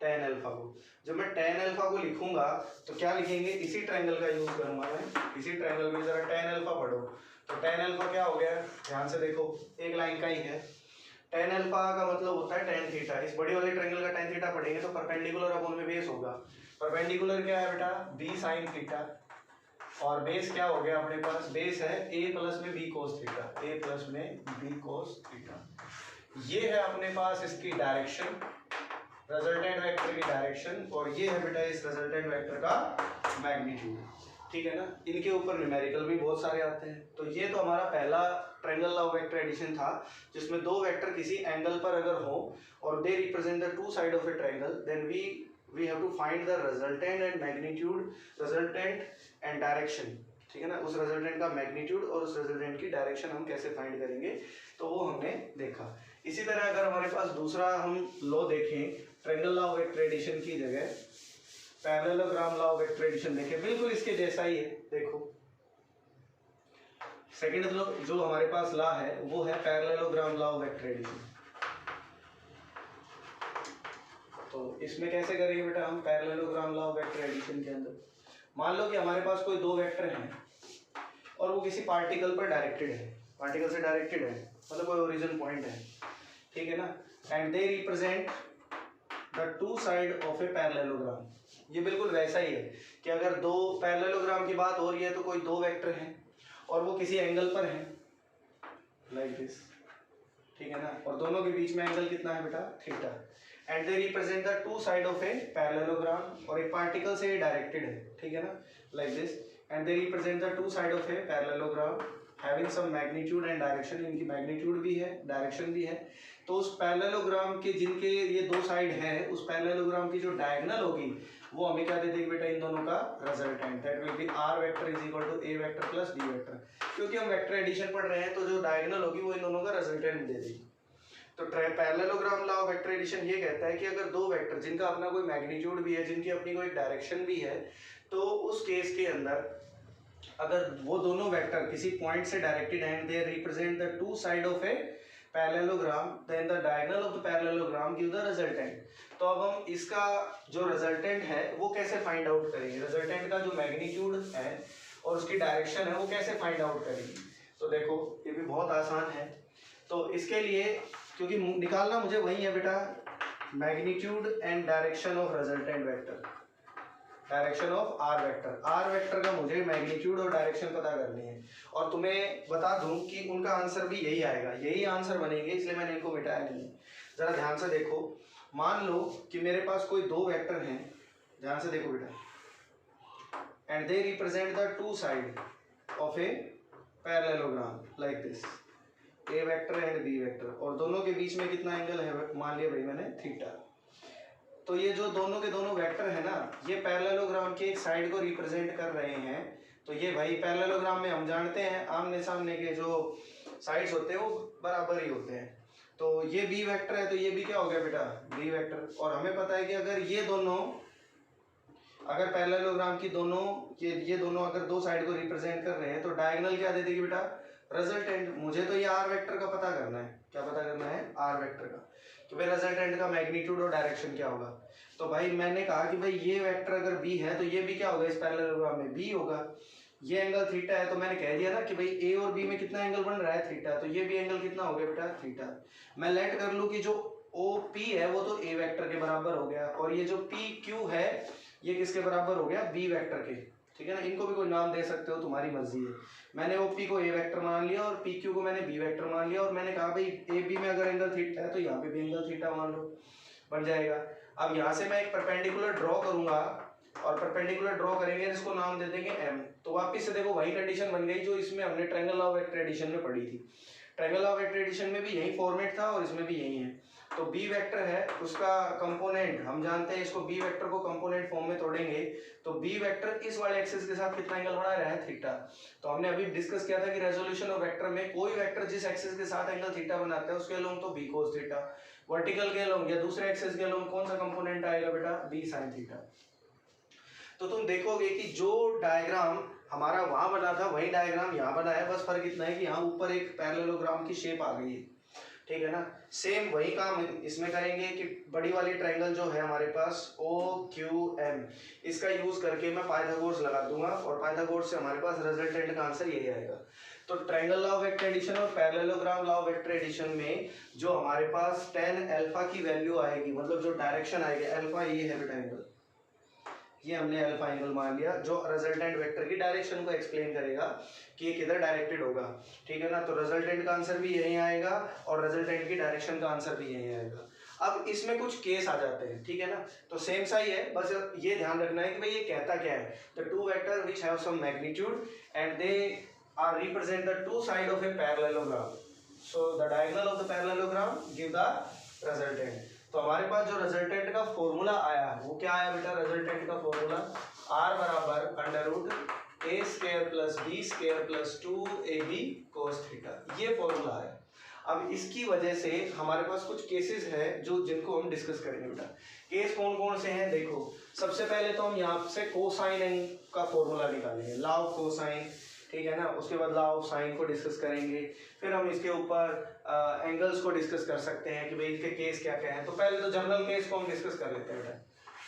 tan अल्फा को। जब मैं tan अल्फा को लिखूंगा तो क्या लिखेंगे, इसी ट्रायंगल का यूज करूंगा मैं। इसी ट्रायंगल में जरा tan अल्फा पढ़ो। तो tan अल्फा क्या हो गया, ध्यान से देखो, एक लाइन का ही है। tan अल्फा का मतलब होता है tan थीटा। इस बड़ी वाले ट्रायंगल का tan थीटा पढ़ेंगे तो परपेंडिकुलर अपॉन में बेस होगा। परपेंडिकुलर क्या है बेटा, b sin थीटा, और बेस क्या हो गया अपने पास, बेस है a प्लस में b cos theta, a plus में b कोस थीटा। ये है अपने पास इसकी डायरेक्शन, रिजल्टेंट वेक्टर की डायरेक्शन, और ये है बेटा इस रिजल्टेंट वेक्टर का मैग्नीट्यूड। ठीक है ना। इनके ऊपर न्यूमेरिकल भी बहुत सारे आते हैं। तो ये तो हमारा पहला triangle law of vector addition था, जिसमें दो वेक्टर किसी एंगल पर अगर हो और they represent the two side of a triangle, then we have to find the resultant and magnitude, resultant and direction। ठीक है ना, उस रिजल्टेंट का मैग्नीट्यूड और उस रिजल्टेंट की डायरेक्शन हम कैसे फाइंड करेंगे, तो वो हमने देखा। इसी तरह अगर हमारे पास दूसरा हम लॉ देखें, triangle law of vector addition की जगह parallelogram law of vector addition देखें, बिल्कुल इसके जैसा ही है। देखो सेकंड लॉ जो हमारे पास लॉ है वो है parallelogram law of vector addition. तो इसमें कैसे करेंगे बेटा हम parallelogram law of vector addition के अंदर, मान लो कि हमारे पास कोई दो वेक्टर हैं और वो किसी पार्टिकल पर डायरेक्टेड है, पार्टिकल से डायरेक्टेड है, मतलब कोई ओरिजिन पॉइंट है, ठीक है ना, and they represent the two side of a parallelogram. ये बिल्कुल वैसा ही है कि अगर दो पैरेललोग्राम की बात हो रही है तो कोई दो वेक्टर हैं और वो किसी एंगल पर हैं, लाइक दिस, ठीक है ना, और दोनों के बीच में एंगल कितना है बेटा, theta, and they represent the two side of a parallelogram, और एक पार्टिकल से डायरेक्टेड है, ठीक है ना, like this, and they represent the two side of a parallelogram having some magnitude and direction. इनकी मैग्नीट्यूड भी है, डायरेक्शन भी है। तो उस पैरेललोग्राम के जिनके ये दो साइड है, उस पैरेललोग्राम की जो डायगोनल होगी वो हमें क्या दे देगी बेटा, इन दोनों का resultant, that will be R vector is equal to A vector plus D vector. क्योंकि हम वेक्टर एडिशन पढ़ रहे हैं तो जो डायगोनल होगी वो इन दोनों का रिजल्टेंट दे देगी। तो parallelogram law of vector addition ये कहता है कि अगर दो वेक्टर जिनका अपना कोई मैग्नीट्यूड भी है, जिनकी अपनी कोई डायरेक्शन भी है, तो उस केस के अंदर अगर वो दोनों वेक्टर किसी पॉइंट से directed and they represent the two side of a parallelogram, then the diagonal of the parallelogram give the resultant. तो अब हम इसका जो रिजल्टेंट है वो कैसे फाइंड आउट करेंगे, रिजल्टेंट का जो मैग्नीट्यूड है और उसकी डायरेक्शन है वो कैसे फाइंड आउट करेंगे। तो देखो ये भी बहुत आसान है। तो इसके लिए क्योंकि निकालना मुझे वही है बेटा, magnitude and direction of resultant vector, direction of R vector. R vector का मुझे मैग्नीट्यूड और डायरेक्शन पता करनी है। और तुम्हें बता दूं कि उनका आंसर भी यही आएगा, यही आंसर बनेंगे, इसलिए मैंने इनको मिटाया नहीं। जरा ध्यान से देखो, मान लो कि मेरे पास कोई दो वेक्टर हैं, ध्यान से देखो बेटा, and they represent the two side of a parallelogram like this, A vector and B vector, और दोनों के बीच में कितना एंगल है, मान लिया भाई मैंने थीटा। तो ये जो दोनों के दोनों वेक्टर है ना, ये पैरेललोग्राम के एक साइड को रिप्रेजेंट कर रहे हैं। तो ये भाई पैरेललोग्राम में हम जानते हैं आमने सामने के जो साइड्स होते हैं वो बराबर ही होते हैं। तो ये बी वेक्टर है, तो ये भी क्या हो गया बेटा, बी वेक्टर। और हमें पता है कि अगर ये दोनों, अगर पैरेललोग्राम की दोनों ये दोनों अगर दो साइड को रिप्रेजेंट कर रहे हैं तो डायगोनल क्या दे देगी बेटा, रिजल्टेंट। मुझे तो ये आर वेक्टर का पता करना है, क्या पता करना है, आर वेक्टर का, कि भाई रिजल्टेंट का मैग्नीट्यूड और डायरेक्शन क्या होगा। तो भाई मैंने कहा कि भाई ये वेक्टर अगर बी है तो ये भी क्या होगा, इस पैरेललोग्राम में बी होगा। ये एंगल थीटा है, तो मैंने कह दिया ना कि भाई ए और बी में कितना एंगल बन रहा है, थीटा, तो ये भी एंगल कितना हो गया बेटा, थीटा। मैं लेट कर लूँ कि जो ओ पी है वो तो ए वेक्टर के बराबर हो गया, और ये जो पी क्यू है ये किसके बराबर हो गया, बी वेक्टर के, ठीक है ना। इनको भी कोई नाम दे सकते हो, तुम्हारी मर्जी है। मैंने ओ पी को ए वेक्टर मान लिया और पी क्यू को मैंने बी वेक्टर मान लिया, और मैंने कहा भाई ए बी में अगर एंगल थीटा है तो यहाँ पे भी एंगल थीटा मान लो, बन जाएगा। अब यहाँ से मैं एक परपेंडिकुलर ड्रॉ करूंगा, और परपेंडिकुलर ड्रॉ करेंगे, इसको नाम दे देंगे एम। तो वापिस से देखो वही कंडीशन बन गई जो इसमें हमने triangle law of vector addition में पढ़ी थी। Triangle law of vector addition में भी यही फॉर्मेट था और इसमें भी यही है। तो बी वेक्टर है, उसका कंपोनेंट हम जानते हैं, इसको बी वेक्टर को कंपोनेंट फॉर्म में तोड़ेंगे तो बी वेक्टर इस वाले एक्सिस के साथ कितना एंगल बना रहा है, थीटा। तो हमने अभी डिस्कस किया था कि रेजोल्यूशन ऑफ वेक्टर में कोई वेक्टर जिस एक्सिस के साथ एंगल थीटा बनाता है उसके अलोंग तो बी कोस थीटा, वर्टिकल के अलोंग या दूसरे एक्सिस के अलोंग कौन सा कंपोनेंट आएगा बेटा, बी साइन थीटा। तो तुम देखोगे कि जो डायग्राम हमारा वहां बना था वही डायग्राम यहाँ बना है, बस फर्क इतना है कि यहाँ ऊपर एक पैरेललोग्राम की शेप आ गई है, ठीक है ना। सेम वही काम इसमें करेंगे कि बड़ी वाली ट्रायंगल जो है हमारे पास ओ क्यू एम, इसका यूज करके मैं पाइथागोरस लगा दूंगा, और पाइथागोरस से हमारे पास रिजल्टेंट का आंसर यही आएगा। तो triangle law of vector addition और parallelogram law of vector addition में जो हमारे पास tan अल्फा की वैल्यू आएगी, मतलब जो डायरेक्शन आएगी अल्फा, ये है बेटा एंगल, ये हमने अल्फा एंगल मान लिया, जो रिजल्टेंट वेक्टर की डायरेक्शन को एक्सप्लेन करेगा कि ये किधर डायरेक्टेड होगा, ठीक है ना। तो रिजल्टेंट का आंसर भी यही आएगा और रिजल्टेंट की डायरेक्शन का आंसर भी यही आएगा। अब इसमें कुछ केस आ जाते हैं, ठीक है ना, तो सेम सा ही है, बस ये ध्यान रखना है कि भाई ये कहता क्या है, the two vector which have some magnitude and they are represent the two side of a parallelogram, so the diagonal of the parallelogram give the resultant. तो हमारे पास जो रिजल्टेंट का फॉर्मूला आया वो क्या आया बेटा, रिजल्टेंट का फॉर्मूला r बराबर under root A square plus B square plus 2ab cos theta, ये फॉर्मूला है। अब इसकी वजह से हमारे पास कुछ केसेस है जो जिनको हम डिस्कस करेंगे बेटा। केस कौन कौन से हैं, देखो सबसे पहले तो हम यहाँ से कोसाइन का फॉर्मूला निकालेंगे, लॉ ऑफ कोसाइन, ठीक है ना। उसके बाद लॉ ऑफ साइन को डिस्कस करेंगे, फिर हम इसके ऊपर एंगल्स को डिस्कस कर सकते हैं कि भाई इसके केस क्या क्या है। तो पहले तो जनरल केस को हम डिस्कस कर लेते हैं बेटा।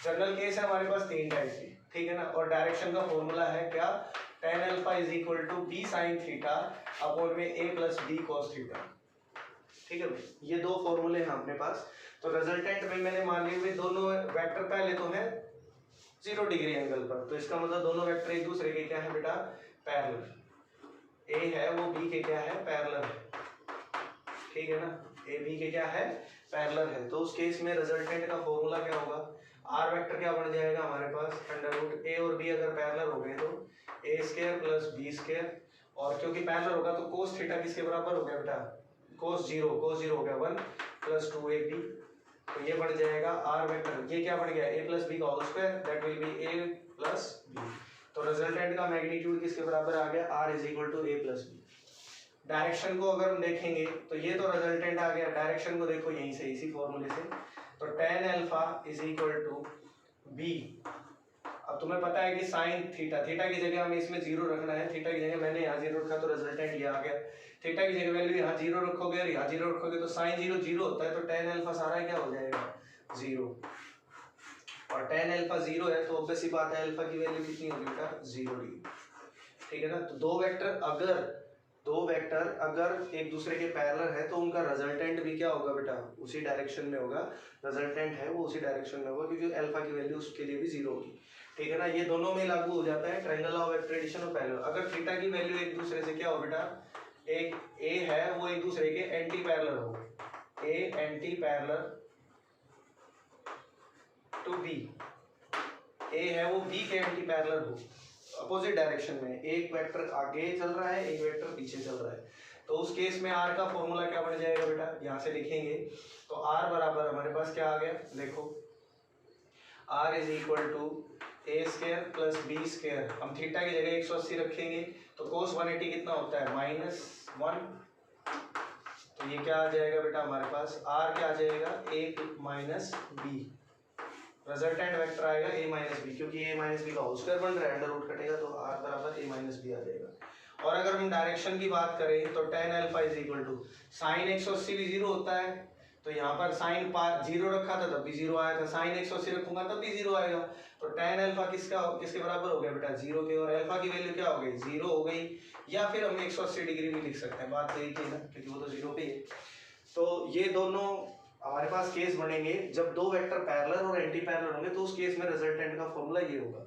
जनरल केस है हमारे पास 3 टाइप के, ठीक है ना, और डायरेक्शन का फॉर्मूला है क्या, tan alpha is equal to B sine theta upon में a plus B cos theta, ठीक है भाई। ये दो फॉर्मूले हैं अपने पास। तो रिजल्टेंट में मैंने मान लिए दोनों वेक्टर पहले तो है 0 डिग्री एंगल पर, तो इसका मतलब दोनों वेक्टर एक दूसरे के क्या है बेटा, पैरेलल। ए है वो बी के क्या है, पैरेलल है, ठीक है ना, ए बी के क्या है, पैरेलल है। तो उस केस में रिजल्टेंट का फॉर्मूला क्या होगा, आर वेक्टर क्या बन जाएगा हमारे पास, अंडर रूट ए और बी अगर पैरेलल हो गए तो ए स्क्वायर प्लस बी स्क्वायर, और क्योंकि पैरेलल होगा तो कोस थीटा किसके बराबर हो गया बेटा, कोस जीरो हो गया 1 प्लस 2ab, तो ये बढ़ जाएगा आर वेक्टर, ये क्या बढ़ गया ए प्लस बी का whole square, that will be A plus B. तो रिजल्टेंट का मैग्नीट्यूड किसके बराबर आ गया, r is equal to A plus B. Direction को अगर हम देखेंगे तो ये तो रिजल्टेंट आ गया, डायरेक्शन को देखो यहीं से इसी फॉर्मूले से, तो tan alpha is equal to b। अब तुम्हें पता है कि साइन थीटा, थीटा की जगह हमें इसमें 0 रखना है, थीटा की जगह मैंने यहाँ 0 रखा तो रिजल्टेंट ये आ गया। थीटा की जगह वैल्यू यहाँ 0 रखोगे और यहाँ 0 रखोगे तो साइन 0 0 होता है, तो tan अल्फा सारा क्या हो जाएगा 0, और tan अल्फा 0 है तो ऑब्वियस सी बात है अल्फा की वैल्यू कितनी होगी बेटा 0 डिग्री, ठीक है ना। तो दो दो वेक्टर अगर एक दूसरे के पैरेलल है तो उनका रिजल्टेंट भी क्या होगा बेटा, उसी डायरेक्शन में होगा, रिजल्टेंट है वो उसी डायरेक्शन में होगा, क्योंकि अल्फा की वैल्यू उसके लिए भी 0 होगी, ठीक है ना। ये दोनों में लागू हो जाता है triangle law of vector addition और पैरेलल। अगर थीटा की वैल्यू एक दूसरे से क्या हो बेटा, एक ए है वो एक दूसरे के एंटी पैरेलल हो, ए एंटी पैरेलल टू बी, ए है वो बी के एंटी पैरेलल हो, अपोजिट डायरेक्शन में, एक वेक्टर आगे चल रहा है एक वेक्टर पीछे चल रहा है, तो उस केस में आर का फॉर्मूला क्या बन जाएगा बेटा, यहाँ से लिखेंगे तो आर बराबर हमारे पास क्या आ गया, देखो R is equal to A square plus B square, हम थीटा की जगह 180 रखेंगे तो कोस 180 कितना होता है -1, तो ये क्या आ जाएगा बेटा हमारे पास, आर क्या आ जाएगा a minus B, resultant vector आएगा a माइनस बी, क्योंकि a माइनस बी का होल स्क्वायर बन रहा है, अंडर रूट कटेगा तो r बराबर a माइनस बी आ जाएगा। और अगर हम डायरेक्शन की बात करें तो tan alpha is equal to sine 180 भी 0 होता है, तो यहाँ पर साइन 0 रखा था तब भी 0 आया था, साइन 180 रखूंगा तब भी 0 आएगा, तो tan अल्फा किसके बराबर हो गया बेटा, 0 के, और अल्फा की वैल्यू क्या हो गई, 0 हो गई, या फिर हम 180 डिग्री भी लिख सकते हैं, बात यही थी ना, क्योंकि वो तो 0 पे ही है। तो ये दोनों हमारे पास केस बनेंगे जब दो वेक्टर पैरेलल और एंटी पैरेलल होंगे, तो उस केस में रिजल्टेंट का फॉर्मूला ये होगा।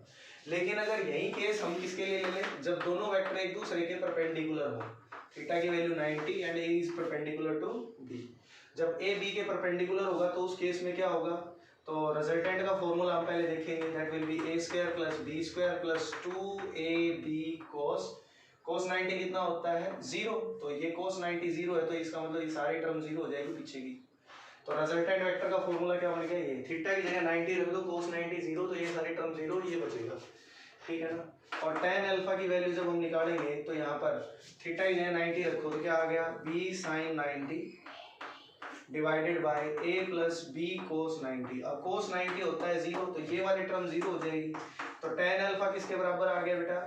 लेकिन अगर यही केस हम किसके लिए ले लें, जब दोनों वेक्टर एक दूसरे के परपेंडिकुलर हो, थीटा की value 90 and A is perpendicular to B, जब ए बी के परपेंडिकुलर होगा तो उस केस में क्या होगा, तो रिजल्टेंट का फॉर्मूला हम पहले देखेंगे, that will be A square plus B square plus 2ab cos 90 कितना होता है 0, तो ये cos 90 0 है, तो इसका मतलब ये सारी टर्म 0 हो जाएगी पीछे की, तो रिजल्टेंट वेक्टर का फॉर्मूला क्या बन गया, ये थीटा की जगह 90 रख दो, cos 90 0, तो ये सारी टर्म 0, ये बचेगा, ठीक है ना। और tan अल्फा की वैल्यू जब हम निकालेंगे तो यहाँ पर थीटा की जगह 90 रखो तो क्या आ गया, b sin 90 divided by a plus b cos 90, अब cos 90 होता है 0, तो ये वाली टर्म 0 हो जाएगी, तो tan अल्फा किसके बराबर आ गया बेटा,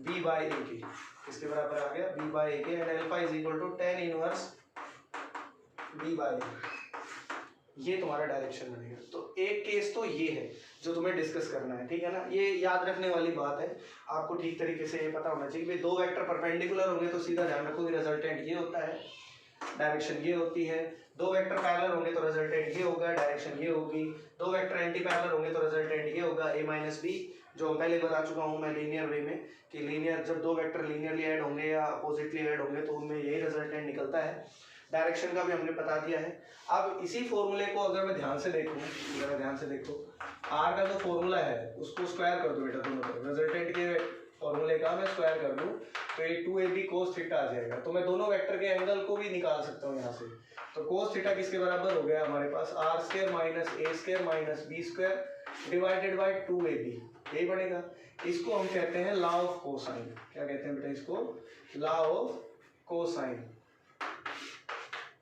b बाय a के, किसके बराबर आ गया, b बाय a के, and alpha is equal to tan inverse b by a, ये तुम्हारा डायरेक्शन बनेगा। तो एक केस तो ये है जो तुम्हें डिस्कस करना है, ठीक है ना, ये याद रखने वाली बात है, आपको ठीक तरीके से ये पता होना चाहिए कि दो वेक्टर परपेंडिकुलर होंगे तो सीधा ध्यान रखो कि रिजल्टेंट ये होता है, डायरेक्शन ये होती है, दो वेक्टर पैरेलल होंगे तो रिजल्टेंट ये होगा, डायरेक्शन ये होगी, दो वेक्टर एंटी पैरेलल होंगे तो रिजल्टेंट ये होगा a माइनस बी, जो पहले बता चुका हूँ मैं लीनियर वे में कि लीनियर जब दो वेक्टर लीनियरली ऐड होंगे या अपोजिटली ऐड होंगे तो उनमें यही रिजल्टेंट निकलता है। डायरेक्शन का भी हमने बता दिया है। अब इसी फॉर्मूले को अगर मैं ध्यान से देखूं, जरा ध्यान से देखो, r का जो फॉर्मूला है उसको स्क्वायर कर दो बेटा दोनों तरफ, रिजल्टेंट के फॉर्मूले का मैं स्क्वायर कर दूं तो ये 2ab cos थीटा आ जाएगा, तो मैं दोनों वेक्टर के एंगल को भी निकाल सकता हूं यहाँ से, तो cos थीटा किसके बराबर हो गया हमारे पास, r square minus a square minus b square divided by 2ab, यही बनेगा। इसको हम कहते हैं लॉ ऑफ कोसाइन, क्या कहते हैं बेटा इसको, लॉ ऑफ कोसाइन,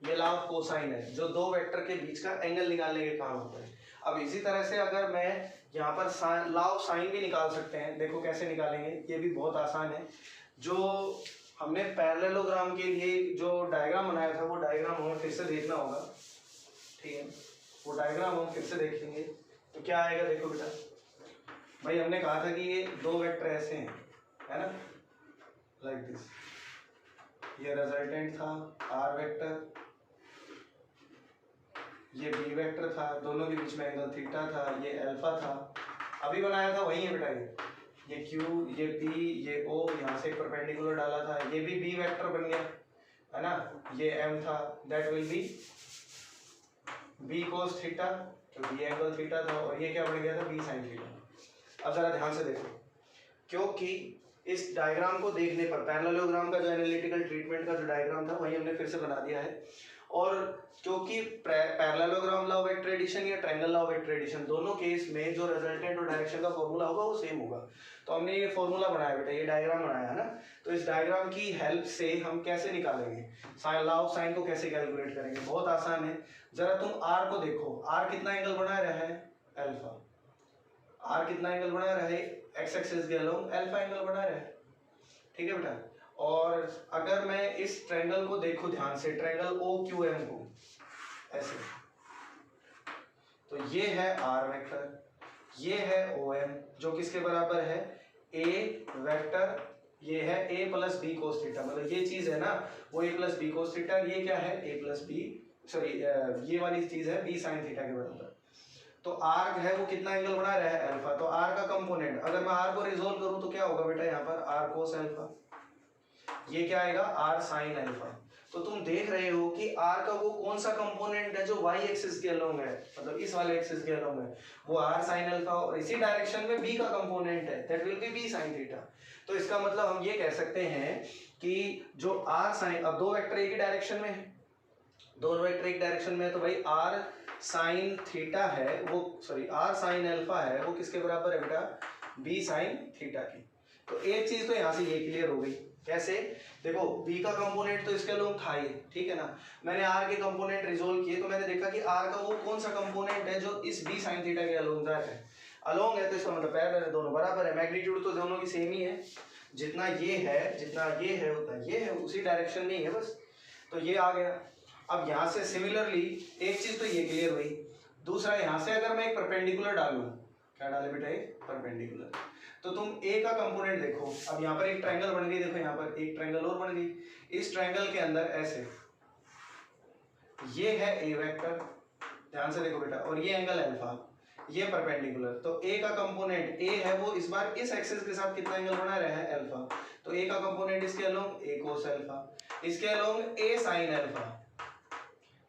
ये लॉ ऑफ कोसाइन है जो दो वेक्टर के बीच का एंगल निकालने के काम होता है। अब इसी तरह से अगर मैं यहाँ पर लॉ ऑफ साइन भी निकाल सकते हैं, देखो कैसे निकालेंगे, ये भी बहुत आसान है। जो हमने पैरेललोग्राम के लिए जो डायग्राम बनाया था वो डायग्राम हमें फिर से देखना होगा, ठीक है, वो डायग्राम हम फिर से देखेंगे तो क्या आएगा, देखो बेटा भाई हमने कहा था कि ये दो वेक्टर ऐसे हैं, है ना, लाइक दिस, ये रिजल्टेंट था r वेक्टर, ये b वेक्टर था, दोनों के बीच में एंगल थीटा था, ये अल्फा था, अभी बनाया था वही है बेटा, ये q, ये p, ये o, यहाँ से परपेंडिकुलर डाला था, ये भी b वेक्टर बन गया, है ना, ये m था, that will B b cos theta, तो b एंगल थीटा था, और ये क्या बन गया था, b sin थीटा। अब जरा ध्यान से देखो, क्योंकि इस डायग्राम को देखने पर पैरेललोग्राम का जो एनालिटिकल ट्रीटमेंट का जो डायग्राम था वही हमने फिर से बना दिया है, और क्योंकि parallelogram law of vector addition या triangle law of vector addition दोनों केस में जो रिजल्टेंट और डायरेक्शन का फॉर्मूला होगा वो सेम होगा, तो हमने ये फॉर्मूला बनाया बेटा, ये डायग्राम बनाया है ना, तो इस डायग्राम की हेल्प से हम कैसे निकालेंगे साइन, लॉ ऑफ साइन को कैसे कैलकुलेट करेंगे, बहुत आसान है। जरा तुम r को देखो, r कितना एंगल बना रहा है, अल्फा, r कितना एंगल बना रहा है, x एक्सिस के अलोंग अल्फा एंगल बना रहा है, ठीक है बेटा। और अगर मैं इस ट्रायंगल को देखो ध्यान से, ट्रायंगल OQM को ऐसे, तो ये है r वेक्टर, ये है OM जो किसके बराबर है, a वेक्टर ये है a plus B cos theta, मतलब ये चीज है ना वो a plus B cos theta, ये क्या है a प्लस बी, सॉरी ये वाली चीज है b साइन थीटा के बराबर। तो r है वो कितना एंगल बना रहा है अल्फा, तो r का कंपोनेंट अगर मैं r को रिजोल्व करूं तो क्या होगा बेटा यहाँ पर r कोस अल्फा, ये क्या आएगा r साइन अल्फा। तो तुम देख रहे हो कि r का वो कौन सा कंपोनेंट है जो y एक्सिस के अलोंग है, मतलब इस वाले एक्सिस के अलोंग है, वो r साइन अल्फा, और इसी डायरेक्शन में b का कंपोनेंट है that will B b sine theta. तो इसका मतलब हम ये कह सकते हैं कि जो r साइन, अब दो वेक्टर एक ही डायरेक्शन में है, दोनों वेक्टर एक डायरेक्शन में है, तो भाई r साइन थीटा है वो, सॉरी r साइन अल्फा है वो किसके बराबर है बेटा, b साइन थीटा की। तो एक चीज तो यहाँ से ये क्लियर हो गई, कैसे, देखो b का कंपोनेंट तो इसके अलोंग था ही, ठीक है ना, मैंने r के कंपोनेंट रिजोल्व किए तो मैंने देखा कि r का वो कौन सा कंपोनेंट है जो इस b sin थीटा के अलोंग है, अलोंग है तो इसका मतलब पैरेलल है, दोनों बराबर है, मैग्नीट्यूड तो दोनों की सेम ही है, जितना ये है उतना ये है, उसी डायरेक्शन में ही है बस, तो ये आ गया। अब यहाँ से सिमिलरली एक चीज तो ये क्लियर हुई, दूसरा यहाँ से अगर मैं एक परपेंडिकुलर डालूं, क्या डाले बेटा एक परपेंडिकुलर, तो तुम a का कंपोनेंट देखो, अब यहाँ पर एक ट्रायंगल बन गई, देखो यहाँ पर एक ट्रायंगल और बन गई, इस ट्रायंगल के अंदर ऐसे ये है a वेक्टर, ध्यान से देखो बेटा, और ये एंगल अल्फा, ये परपेंडिकुलर, तो a का कंपोनेंट a है वो इस बार इस एक्सिस के साथ कितना एंगल बना रहा है अल्फा, तो a का कंपोनेंट इसके अलोंग a कोस अल्फा, इसके अलोंग a साइन अल्फा,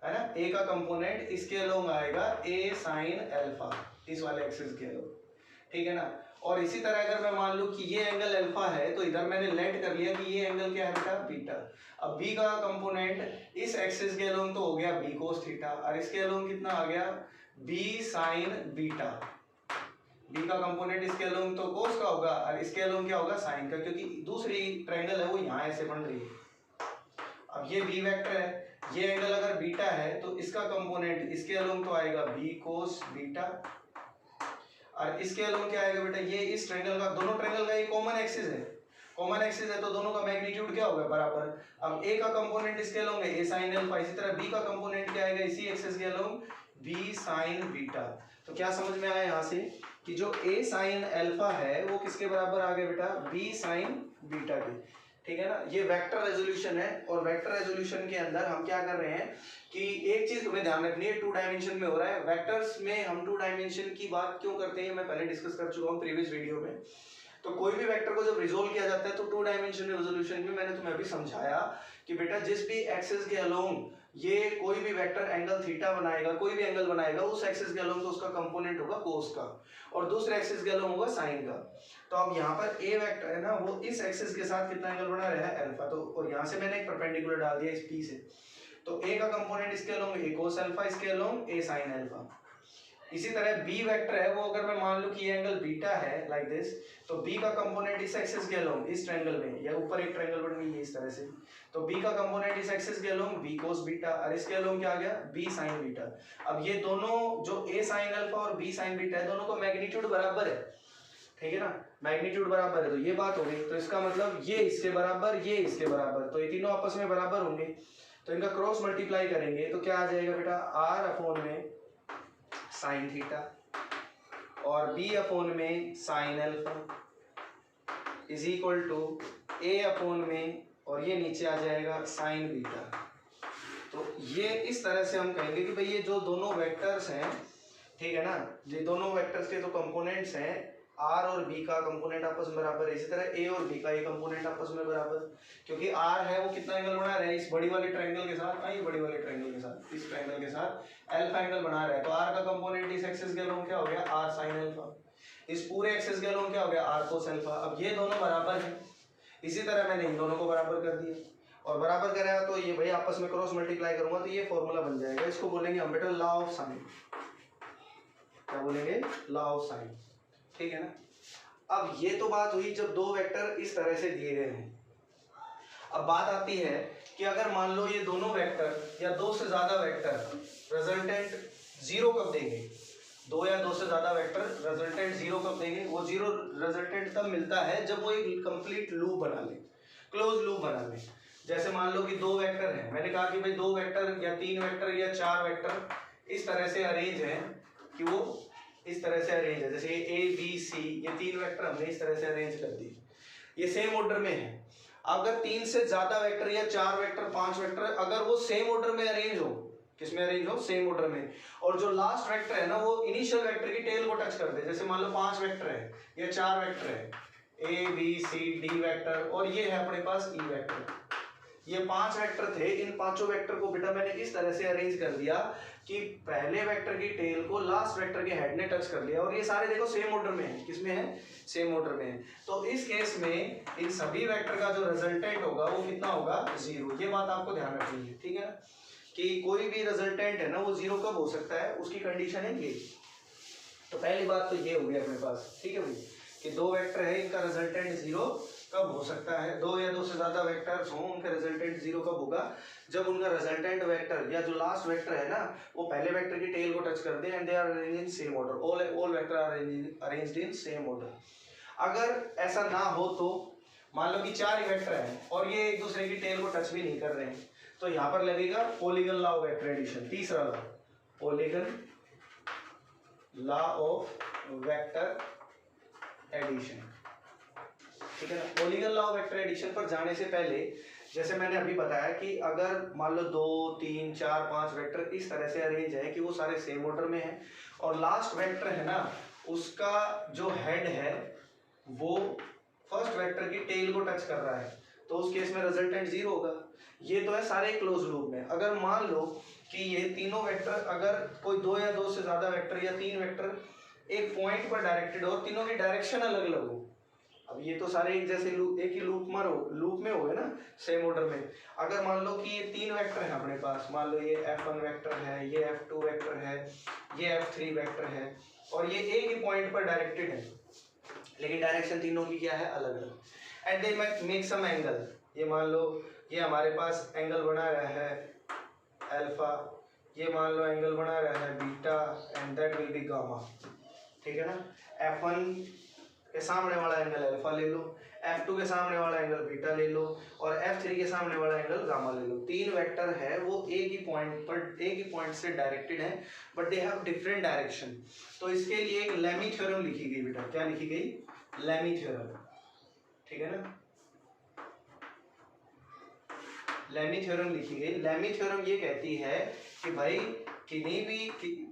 है ना, a का कंपोनेंट इसके अलोंग आएगा a साइन अल्फा, इस वाले एक्सिस के अलोंग, ठीक है ना। और इसी तरह अगर मैं मान लूं कि ये एंगल अल्फा है तो इधर मैंने लेट कर लिया कि ये एंगल क्या है बेटा बीटा, अब b का कंपोनेंट इस एक्सिस के अलोंग तो हो गया b कोस थीटा, और इसके अलोंग कितना आ गया b साइन बीटा, b का कंपोनेंट इसके अलोंग तो कोस का होगा और इसके अलोंग क्या होगा साइन का, क्योंकि दूसरी ट्रायंगल है वो यहाँ ऐसे बन रही है। अब ये b वेक्टर है, ये एंगल अगर बीटा है तो इसका कंपोनेंट इसके अलोंग तो आएगा b कोस बीटा, और इसके अलोंग क्या आएगा बेटा, ये इस ट्रायंगल का, दोनों ट्रायंगल का ये कॉमन एक्सिस है, कॉमन एक्सिस है तो दोनों का मैग्नीट्यूड क्या होगा बराबर। अब a का कंपोनेंट इसके अलोंग है a sin अल्फा, इसी तरह b का कंपोनेंट क्या आएगा इसी एक्सिस के अलोंग b sin बीटा। तो क्या समझ में आया यहाँ से कि जो a sin अल्फा है वो किसके बराबर आ गया बेटा b sin बीटा के, ठीक है ना। ये वेक्टर रेजोल्यूशन है, और वेक्टर रेजोल्यूशन के अंदर हम क्या कर रहे हैं कि एक चीज तुम्हें ध्यान रखनी है, टू डायमेंशन में हो रहा है, वेक्टर्स में हम टू डायमेंशन की बात क्यों करते हैं मैं पहले डिस्कस कर चुका हूँ प्रीवियस वीडियो में। तो कोई भी वेक्टर को जब रिजोल्व किया जाता है तो टू डायमेंशन रेजोल्यूशन में मैंने तुम्हें अभी समझाया कि बेटा जिस भी एक्सिस के अलोंग ये कोई भी वेक्टर एंगल थीटा बनाएगा, कोई भी एंगल बनाएगा उस एक्सिस के अलोंग तो उसका कंपोनेंट होगा कोस का, और दूसरे एक्सिस के अलोंग होगा साइन का। तो अब यहाँ पर a वेक्टर है ना वो इस एक्सिस के साथ कितना एंगल बना रहा है अल्फा, तो और यहाँ से मैंने एक परपेंडिकुलर डाल दिया इस p से, तो a का कंपोनेंट इसके अलोंग a कोस अल्फा, इसके अलोंग a साइन अल्फा। इसी तरह b वेक्टर है वो अगर मैं मान लूं कि ये एंगल बीटा है लाइक दिस, तो b का कंपोनेंट इस एक्सिस के अलोंग इस ट्रायंगल में, या ऊपर एक ट्रायंगल बन गई है इस तरह से, तो b का कंपोनेंट इस एक्सिस के अलोंग b कोस बीटा, और इसके अलोंग क्या आ गया b साइन बीटा। अब ये दोनों जो a साइन अल्फा और b साइन बीटा है दोनों का मैग्नीट्यूड बराबर है, ठीक है ना, मैग्नीट्यूड बराबर है, तो ये बात हो गई। तो इसका मतलब ये इसके बराबर ये इसके बराबर, तो ये तीनों आपस में बराबर होंगे, तो इनका क्रॉस मल्टीप्लाई करेंगे तो क्या आ जाएगा बेटा r अपॉन में साइन थीटा और b अपॉन में sine alpha is equal to a upon में, और ये नीचे आ जाएगा साइन बीटा। तो ये इस तरह से हम कहेंगे कि भाई ये जो दोनों वेक्टर्स हैं, ठीक है ना, ये दोनों वेक्टर्स के जो कंपोनेंट्स हैं r और b का कंपोनेंट आपस में बराबर है, इसी तरह a और b का ये कंपोनेंट आपस में बराबर, क्योंकि r है वो कितना एंगल बना रहा है इस बड़ी वाले ट्रायंगल के साथ, ये बड़ी वाले ट्रायंगल के साथ, इस ट्रायंगल के साथ अल्फा एंगल बना रहा है, तो r का कंपोनेंट इस एक्सिस के अलोंग क्या हो गया r sin अल्फा, इस पूरे एक्सिस के अलोंग क्या हो गया r cos अल्फा। अब ये दोनों बराबर हैं, इसी तरह मैंने इन दोनों को बराबर कर दिया, और बराबर कराया तो ये भाई आपस में क्रॉस मल्टीप्लाई करूंगा तो ये फॉर्मूला बन जाएगा, इसको बोलेंगे हम बेटा लॉ ऑफ साइन, क्या बोलेंगे लॉ ऑफ साइन, ठीक है ना। अब ये तो बात हुई जब दो वेक्टर इस तरह से दिए गए हैं। अब बात आती है कि अगर मान लो ये दोनों वेक्टर या दो से ज्यादा वेक्टर रिजल्टेंट जीरो कब देंगे, दो या दो से ज्यादा वेक्टर रिजल्टेंट जीरो कब देंगे, वो जीरो रिजल्टेंट तब मिलता है जब वो एक कंप्लीट लूप बना ले, क्लोज लूप बना ले। जैसे मान लो कि दो वेक्टर हैं, मैंने कहा कि भाई दो वेक्टर या तीन वेक्टर या चार वेक्टर इस तरह से अरेंज है कि वो इस तरह से अरेंज है, जैसे ए बी सी ये तीन वेक्टर हमने इस तरह से अरेंज कर दिए, ये सेम ऑर्डर में है। अगर 3 से ज्यादा वेक्टर या 4 वेक्टर 5 वेक्टर अगर वो सेम ऑर्डर में अरेंज हो, किसमें अरेंज हो, सेम ऑर्डर में, और जो लास्ट वेक्टर है ना वो इनिशियल वेक्टर की टेल को टच कर दे, जैसे मान लो 5 वेक्टर है या 4 वेक्टर है, A B C D vector, और ये है अपने पास ई वेक्टर, ये 5 वेक्टर थे। इन पांचों वेक्टर को बेटा मैंने इस तरह से अरेंज कर दिया कि पहले वेक्टर की टेल को लास्ट वेक्टर के हेड ने टच कर लिया, और ये सारे देखो सेम ऑर्डर में है, किसमें है, सेम ऑर्डर में है। तो इस केस में इन सभी वेक्टर का जो रिजल्टेंट होगा वो कितना होगा, 0। ये बात आपको ध्यान रखनी है, ठीक है ना, कि कोई भी रिजल्टेंट है ना वो 0 कब हो सकता है, उसकी कंडीशन है ये। तो पहली बात तो ये हो गई अपने पास, ठीक है भाई, कि 2 वेक्टर है इनका रिजल्टेंट 0 कब हो सकता है, 2 या 2 से ज्यादा वेक्टर्स हों उनका रिजल्टेंट 0 कब होगा, जब उनका रिजल्टेंट वेक्टर या जो लास्ट वेक्टर है ना वो पहले वेक्टर की टेल को टच कर दे and they are arranged in same order, all vector are arranged in same order. अगर ऐसा ना हो तो मान लो कि 4 ही वेक्टर हैं और ये एक दूसरे की टेल को टच भी नहीं कर रहे हैं, तो यहाँ पर लगेगा polygon law of vector addition, तीसरा law, polygon law of vector addition, ठीक है ना। Polygon law of vector addition पर जाने से पहले जैसे मैंने अभी बताया कि अगर मान लो 2 3 4 5 वेक्टर इस तरह से अरेंज है कि वो सारे सेम ऑर्डर में हैं और लास्ट वेक्टर है ना उसका जो हेड है वो फर्स्ट वेक्टर की टेल को टच कर रहा है, तो उस केस में रिजल्टेंट 0 होगा। ये तो है सारे क्लोज लूप में। अगर मान लो कि ये तीनों वेक्टर, अगर कोई 2 या 2 से ज्यादा वेक्टर या 3 वेक्टर एक पॉइंट पर डायरेक्टेड हो और तीनों की डायरेक्शन अलग अलग हो, अब ये तो सारे एक जैसे एक ही लूप में हो गए ना सेम ऑर्डर में। अगर मान लो कि ये 3 वेक्टर है अपने पास, मान लो ये F1 वेक्टर है, ये F2 वेक्टर है, ये F3 वेक्टर है और ये एक ही पॉइंट पर डायरेक्टेड है लेकिन डायरेक्शन तीनों की क्या है, अलग अलग, and they make some angle. ये मान लो ये हमारे पास एंगल बना रहा है अल्फा, ये मान लो एंगल बना रहा है beta and that will B gamma, ठीक है ना। F1 के सामने वाला एंगल अल्फा ले लो, F2 के सामने वाला एंगल बीटा ले लो और F3 के सामने वाला एंगल गामा ले लो। 3 वेक्टर है वो एक ही पॉइंट से डायरेक्टेड है but they have different direction. तो इसके लिए एक लेमी थ्योरम लिखी गई बेटा, क्या लिखी गई, लेमी थ्योरम, ठीक है ना। लेमी थ्योरम लिखी गई। लेमी थ्योरम ये कहती है कि भाई किन्हीं भी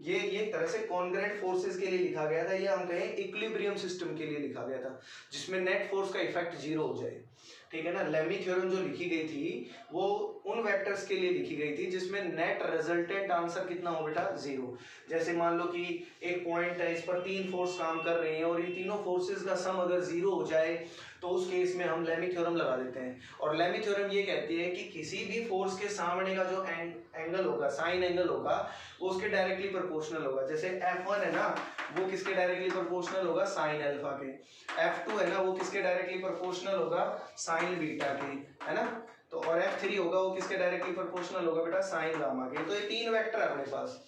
ये एक तरह से कॉन्ग्रेंट फोर्सेस के लिए लिखा गया था, या हम कहें इक्विलिब्रियम सिस्टम के लिए लिखा गया था जिसमें नेट फोर्स का इफेक्ट 0 हो जाए, ठीक है ना। लेमी थ्योरम जो लिखी गई थी वो उन वेक्टर्स के लिए लिखी गई थी जिसमें नेट रिजल्टेंट आंसर कितना हो बेटा, 0। जैसे मान लो कि एक पॉइंट है, इस पर 3 फोर्स काम कर रहे हैं और इन तीनों फोर्सेस का सम अगर 0 हो जाए तो उस केस में हम लेमी थ्योरम लगा देते हैं। और लेमी थ्योरम ये कहती है कि किसी भी फोर्स के सामने का जो एंगल होगा, साइन एंगल होगा, वो उसके डायरेक्टली प्रोपोर्शनल होगा। जैसे F1 है ना वो किसके डायरेक्टली प्रोपोर्शनल होगा, साइन अल्फा के। F2 है ना वो किसके डायरेक्टली प्रोपोर्शनल होगा, साइन बीटा के, है ना। तो और F3 होगा वो किसके डायरेक्टली प्रोपोर्शनल होगा बेटा, साइन गामा के। तो ये 3 वेक्टर है अपने पास।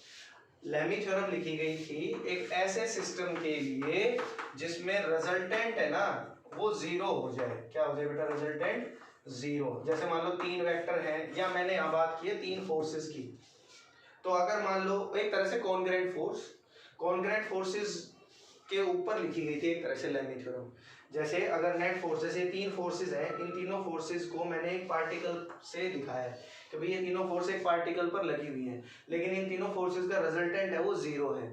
लेमी थ्योरम लिखी गई थी एक ऐसे सिस्टम के लिए जिसमें रिजल्टेंट है ना वो 0 हो जाए। क्या हो जाए बेटा, रिजल्टेंट 0। जैसे मान लो 3 वेक्टर हैं, या मैंने यहाँ बात की है 3 फोर्सेस की, तो अगर मान लो एक तरह से कॉन्ग्रेंट फोर्सेस के ऊपर लिखी गई थी एक तरह से लेमी थ्योरम। जैसे अगर नेट फोर्सेस, ये 3 फोर्सेस हैं, इन तीनों फोर्सेस को मैंने एक पार्टिकल से दिखाया है कि भाई ये तीनों फोर्स एक पार्टिकल पर लगी हुई हैं, लेकिन इन तीनों फोर्सेस का रिजल्टेंट है वो 0 है।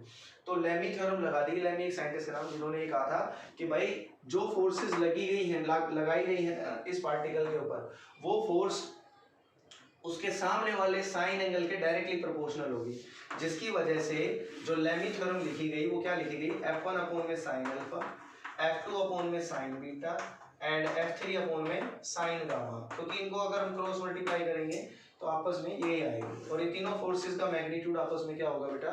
तो लेमी थ्योरम लगा दी। लेमी एक साइंटिस्ट का नाम, जिन्होंने ये कहा था कि भाई जो फोर्सेस लगाई गई हैं इस पार्टिकल के ऊपर, वो फोर्स उसके सामने वाले साइन एंगल के डायरेक्टली प्रोपोर्शनल होगी, जिसकी वजह से जो लेमी थ्योरम लिखी गई वो क्या लिखी गई, F1 अपॉन में साइन अल्फा, F2 अपॉन में sign beta and F3 upon में साइन गामा। क्योंकि इनको अगर हम क्रॉस मल्टीप्लाई करेंगे तो आपस में ये आएगी और ये तीनों फोर्सेस का मैग्नीट्यूड आपस में क्या होगा बेटा,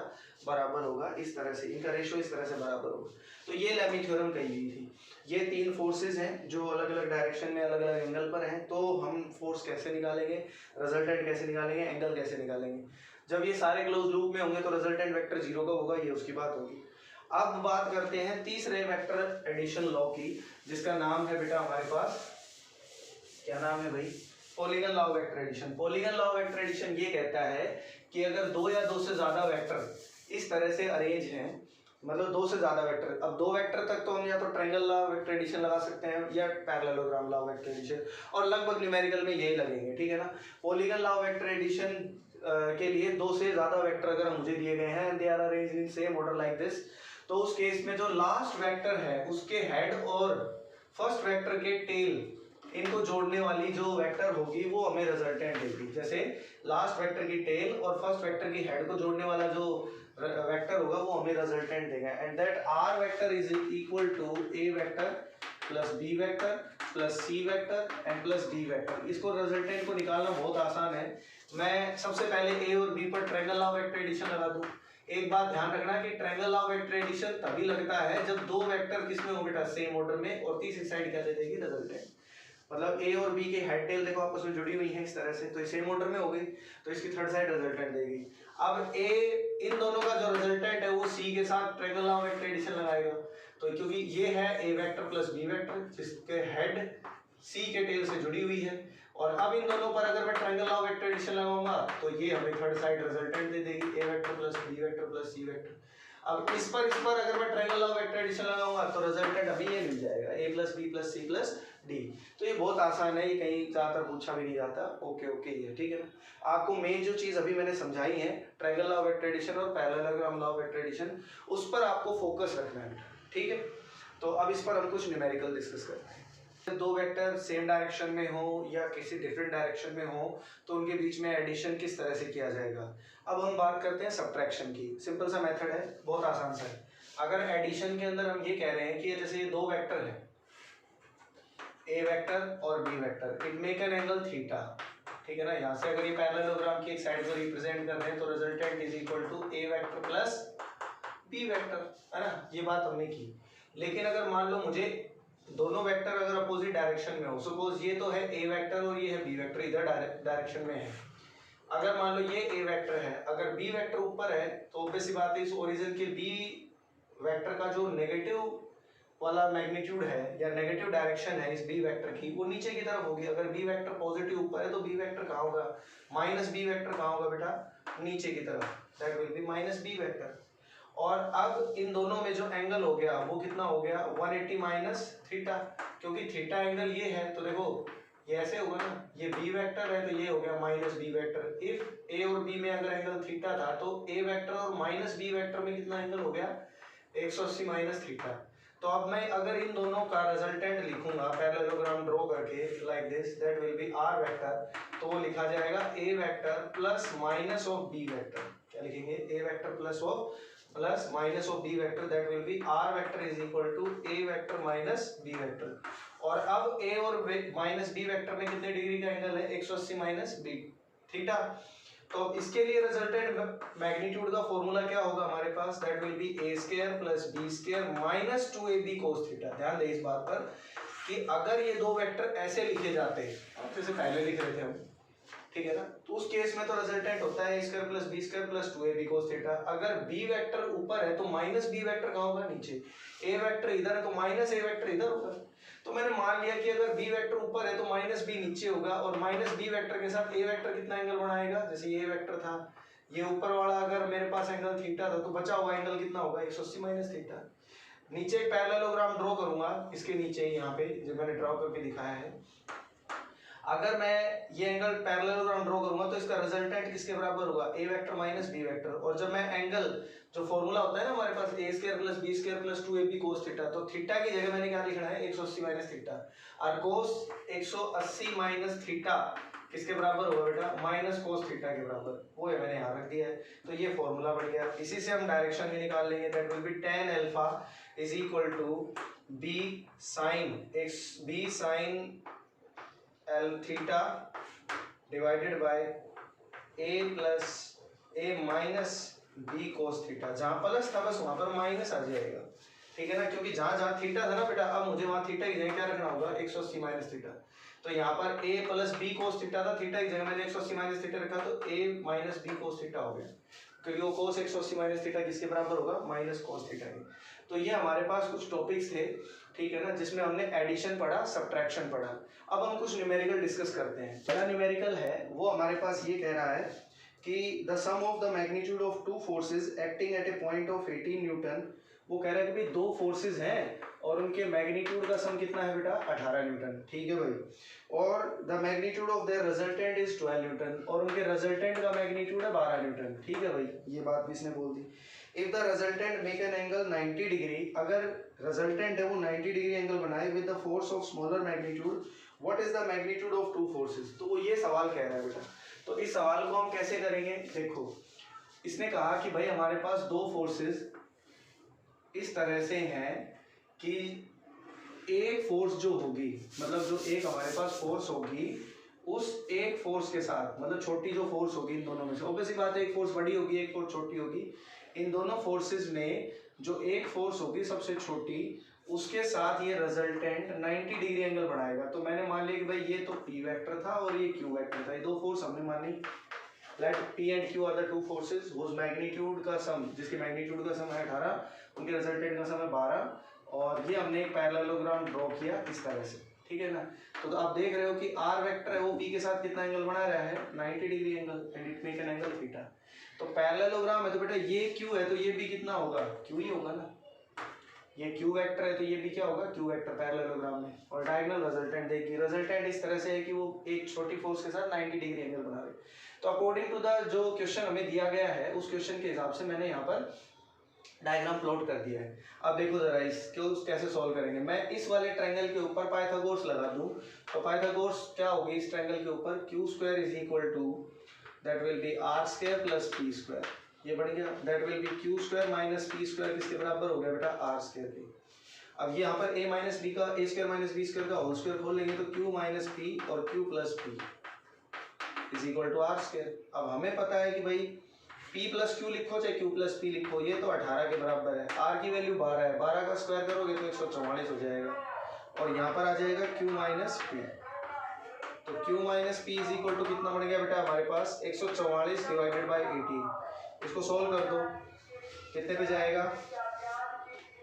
बराबर होगा। इस तरह से इनका रेशियो इस तरह से बराबर होगा। तो ये लेमी थ्योरम कही गई थी। ये 3 फोर्सेस हैं जो अलग अलग डायरेक्शन में अलग अलग एंगल पर हैं, तो हम फोर्स कैसे निकालेंगे, रिजल्टेंट कैसे निकालेंगे, एंगल कैसे निकालेंगे। जब ये सारे क्लोज लूप में होंगे तो रिजल्टेंट वेक्टर 0 का होगा, ये उसकी बात होगी। अब बात करते हैं तीसरे वेक्टर एडिशन लॉ की, जिसका नाम है बेटा हमारे पास, क्या नाम है भाई, polygon law of vector addition. Polygon law of vector addition ये कहता है कि अगर 2 या 2 से ज्यादा वेक्टर इस तरह से अरेंज हैं, मतलब दो से ज्यादा वेक्टर। अब दो वेक्टर तक तो हम या तो triangle law of vector addition लगा सकते हैं या parallelogram law of vector addition, और लगभग न्यूमेरिकल में यही लगेंगे, ठीक है ना। Polygon law of vector addition के लिए दो से ज्यादा वेक्टर अगर मुझे दिए गए हैं, they are arranged in same order like this, तो उस केस में जो लास्ट वेक्टर है उसके हेड और फर्स्ट वेक्टर के टेल, इनको जोड़ने वाली जो वेक्टर होगी वो हमें रिजल्टेंट देगी। जैसे लास्ट वेक्टर की टेल और फर्स्ट वेक्टर की हेड को जोड़ने वाला जो वेक्टर होगा वो हमें रिजल्टेंट देगा। And that R vector is equal to A vector plus B vector plus C vector and plus D vector. इसको रिजल्टेंट को निकालना बहुत आसान है। मैं सबसे पहले ए और बी पर triangle law of vector addition लगा दूं। एक बात ध्यान रखना कि triangle law of vector addition तभी लगता है जब दो वेक्टर किसमें हो बेटा, सेम ऑर्डर में, और तीसरी साइड क्या दे देगी, रिजल्टेंट। मतलब ए और बी के हेड टेल देखो आपस में जुड़ी हुई है इस तरह से, तो सेम ऑर्डर में हो गई, तो इसकी थर्ड साइड रिजल्टेंट देगी। अब ए इन दोनों का जो रिजल्टेंट है वो सी के साथ triangle law of vector addition लगाएगा, तो क्योंकि ये है A vector plus B vector जिसके हेड सी के टेल से जुड़ी हुई है, और अब इन दोनों पर अगर मैं triangle law of vector addition लगाऊंगा तो ये हमें थर्ड साइड रिजल्टेंट दे देगी, A vector plus B vector plus C vector. अब इस पर अगर मैं triangle law of vector addition लगाऊंगा तो रिजल्टेंट अभी ये मिल जाएगा, A plus B plus C plus D. तो ये बहुत आसान है, ये कहीं ज्यादातर पूछा भी नहीं जाता। ओके ओके, ये ठीक है ना। आपको मेन जो चीज अभी मैंने समझाई है, triangle law of vector addition और parallelogram law of vector addition, उस पर आपको फोकस रखना है, ठीक है। तो अब इस पर हम कुछ न्यूमेरिकल डिस्कस करते हैं। दो वेक्टर सेम डायरेक्शन में हो या किसी डिफरेंट डायरेक्शन में हो तो उनके बीच में एडिशन किस तरह से किया जाएगा। अब हम बात करते हैं सब्ट्रैक्शन की। सिंपल सा मेथड है, बहुत आसान सा है। अगर एडिशन के अंदर हम ये कह रहे हैं कि जैसे ये दो वेक्टर है, ए वेक्टर और B vector, it make an angle theta, ठीक है ना। यहाँ से अगर ये पैरेललोग्राम की एक साइड को रिप्रेजेंट कर रहे हैं तो resultant is equal to A vector plus B vector, है ना। ये बात हमने की। लेकिन अगर मान लो मुझे दोनों वेक्टर अगर अपोजिट डायरेक्शन में हो, सपोज ये तो है ए वेक्टर और ये है बी वेक्टर, इधर डायरेक्शन में है। अगर मान लो ये ए वेक्टर है, अगर बी वेक्टर ऊपर है, तो ऑब्वियस सी बात है इस ओरिजिन के बी वेक्टर का जो नेगेटिव वाला मैग्नीट्यूड है या नेगेटिव डायरेक्शन है इस बी वेक्टर की, वो नीचे की तरफ होगी। अगर बी वेक्टर पॉजिटिव ऊपर है तो बी वेक्टर कहाँ होगा, माइनस बी वेक्टर कहाँ होगा बेटा, नीचे की तरफ, that will be minus B vector. और अब इन दोनों में जो एंगल हो गया वो कितना हो गया, 180 माइनस थीटा, क्योंकि थीटा एंगल ये है, तो देखो ये ऐसे होगा ना, ये बी वेक्टर है तो ये हो गया माइनस बी वेक्टर। इफ ए और बी में अगर एंगल थीटा था तो ए वेक्टर और माइनस बी वेक्टर में कितना एंगल हो गया, 180 माइनस थीटा। तो अब मैं अगर इन दोनों का रिजल्टेंट लिखूंगा पैरेललोग्राम ड्रॉ करके like this, that will be R vector, तो वो लिखा जाएगा A vector plus minus of B vector. क्या लिखेंगे, A vector plus of plus minus of B vector, that will be R vector is equal to A vector minus B vector. और अब ए और minus B vector में कितने degree का angle है, 180 minus B theta. तो इसके लिए रिजल्टेंट मैग्नीट्यूड का फॉर्मूला क्या होगा हमारे पास, that will be A square plus B square minus 2ab cos theta. ध्यान दें इस बात पर कि अगर ये दो वेक्टर ऐसे लिखे जाते, जैसे पहले लिख रहे थे हम, ठीक है ना, तो उस केस में तो रिजल्टेंट होता है a square plus B square plus 2ab cos theta. अगर b वेक्टर ऊपर है तो माइनस b वेक्टर कहाँ होगा, नीचे। a वेक्टर इधर है तो माइनस a वेक्टर इधर होगा। तो मैंने मान लिया कि अगर b वेक्टर ऊपर है तो माइनस b नीचे होगा, और माइनस b वेक्टर के साथ a वेक्टर कितना एंगल बनाएगा, जैसे ये वेक्टर था, ये ऊपर वाला अगर मेरे पास एंगल थीटा था तो बचा हुआ एंगल कितना होगा, 180 माइनस थीटा। नीचे एक पैरेललोग्राम ड्रॉ करूंगा, इसके नीचे ही यहाँ पे जो मैंने ड्रॉ करके दिखाया है, अगर मैं ये एंगल पैरेललोग्राम ड्रॉ करूंगा तो इसका रिजल्टेंट किसके बराबर होगा, ए वेक्टर माइनस बी वेक्टर। और जब मैं एंगल जो फॉर्मूला होता है ना हमारे पास, A square plus B square plus 2ab cos theta, तो थीटा की जगह मैंने क्या लिखना है, 180 माइनस थीटा। और cos 180 माइनस थीटा किसके बराबर होगा बेटा, माइनस cos थीटा के बराबर, वो है मैंने यहाँ रख दिया है। तो ये फॉर्मूला बन गया। इसी से हम डायरेक्शन भी निकाल लेंगे, that will be tan alpha is equal to b sin L theta divided by a plus a minus b cos theta. जहाँ प्लस था बस वहाँ पर माइनस आ जाएगा, ठीक है ना, क्योंकि जहाँ जहाँ थीटा था ना बेटा, अब मुझे वहाँ थीटा की जगह क्या रखना होगा, 180 माइनस थीटा। तो यहाँ पर a plus b cos theta था, थीटा की जगह मैंने 180 माइनस थीटा रखा, तो a minus b cos theta हो गया, क्योंकि वो cos 180 माइनस थीटा किसके बराबर होगा, माइनस cos थीटा के। तो ये हमारे पास कुछ टॉपिक्स थे, ठीक है ना, जिसमें हमने एडिशन पढ़ा, सब्ट्रैक्शन पढ़ा। अब हम कुछ न्यूमेरिकल डिस्कस करते हैं। पहला न्यूमेरिकल है वो हमारे पास ये कह रहा है कि the sum of the magnitude of two forces acting at a point of 18 newton वो कह रहा है कि भाई दो फोर्सेस हैं और उनके मैग्नीट्यूड का सम कितना है बेटा 18 न्यूटन, ठीक है भाई, और the magnitude of their resultant is 12 Newton और उनके रिजल्टेंट का मैग्नीट्यूड है 12 न्यूटन, ठीक है भाई, ये बात भी इसने बोल दी। If the resultant make an angle 90 degree, अगर रिजल्टेंट है वो 90 डिग्री एंगल बनाए with the force of smaller magnitude, what is the magnitude of two forces, तो वो ये सवाल कह रहा है बेटा। तो इस सवाल को हम कैसे करेंगे, देखो इसने कहा कि भाई हमारे पास दो फोर्सेस इस तरह से हैं कि एक फोर्स जो होगी, मतलब जो एक हमारे पास फोर्स होगी उस एक फोर्स के साथ, मतलब छोटी जो फोर्स होगी इन दोनों में से, ऑब्वियसली बात है एक फोर्स बड़ी होगी एक फोर्स छोटी होगी, इन दोनों फोर्सेस में जो एक फोर्स होगी सबसे छोटी उसके साथ ये रिजल्टेंट 90 डिग्री एंगल बनाएगा। तो मैंने मान लिया कि भाई ये तो P वेक्टर था और ये Q वेक्टर था, ये दो फोर्स हमने मानी। Let P and Q are the two forces whose magnitude का सम, जिसके मैग्नीट्यूड का सम है 18, उनके रिजल्टेंट का सम है 12, और ये हमने एक पैरेललोग्राम ड्रॉ किया इस तरह से, ठीक है ना। तो आप देख रहे हो कि R वेक्टर है वो P के साथ कितना एंगल बना रहा है 90 degree angle, and it make an angle theta. तो पैरेललोग्राम है तो बेटा ये Q है तो ये भी कितना होगा, Q ही होगा ना, ये Q वेक्टर है तो ये भी क्या होगा Q वेक्टर पैरेललोग्राम में। और डायगोनल रिजल्टेंट देखिए, रिजल्टेंट इस तरह से है कि वो एक छोटी फोर्स के साथ 90 डिग्री एंगल बना रहे। तो अकॉर्डिंग टू द जो क्वेश्चन हमें दिया गया है उस क्वेश्चन के हिसाब से मैंने यहाँ पर डायग्राम प्लॉट कर दिया है। अब देखो जरा इसको कैसे सॉल्व करेंगे। मैं इस वाले ट्रायंगल के ऊपर पाइथागोरस लगा दूं तो पाइथागोरस क्या होगी इस ट्रायंगल के ऊपर, q square is equal to that will be r square plus p square, ये बन गया, that will be q square minus p square किसके बराबर हो गया बेटा r स्क्वायर के। अब यहाँ पर a माइनस बी का a square minus b square का होल स्क्वायर खोल लेंगे तो q माइनस p और q plus p is equal to r square. अब हमें पता है कि भाई p प्लस क्यू लिखो चाहे q प्लस p लिखो, ये तो 18 के बराबर है, r की वैल्यू 12 है, 12 का स्क्वायर करोगे तो 144 हो जाएगा, और यहाँ पर आ जाएगा q माइनस p। तो q minus p is equal to कितना बन गया बेटा हमारे पास 144 डिवाइडेड बाई 18। इसको सॉल्व कर दो, कितने पे जाएगा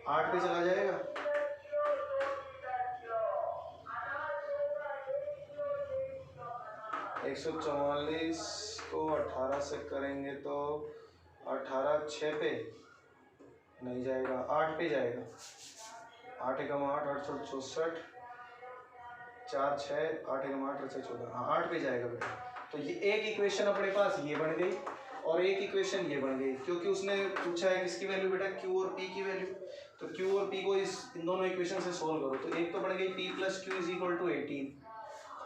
8 पे चला जाएगा। एक 144 को 18 से करेंगे तो 18 6 पे नहीं जाएगा, 8 पे जाएगा, 8 एकम 8 8 64 4 6 8 एकम 8 8 14, हाँ 8 पे जाएगा बेटा। तो ये एक इक्वेशन अपने पास ये बन गई और एक इक्वेशन ये बन गई, क्योंकि उसने पूछा है किसकी वैल्यू बेटा Q और P की वैल्यू। तो Q और P को इन दोनों इक्वेशन से सोल्व करो तो एक तो बन गई P plus Q is equal to 18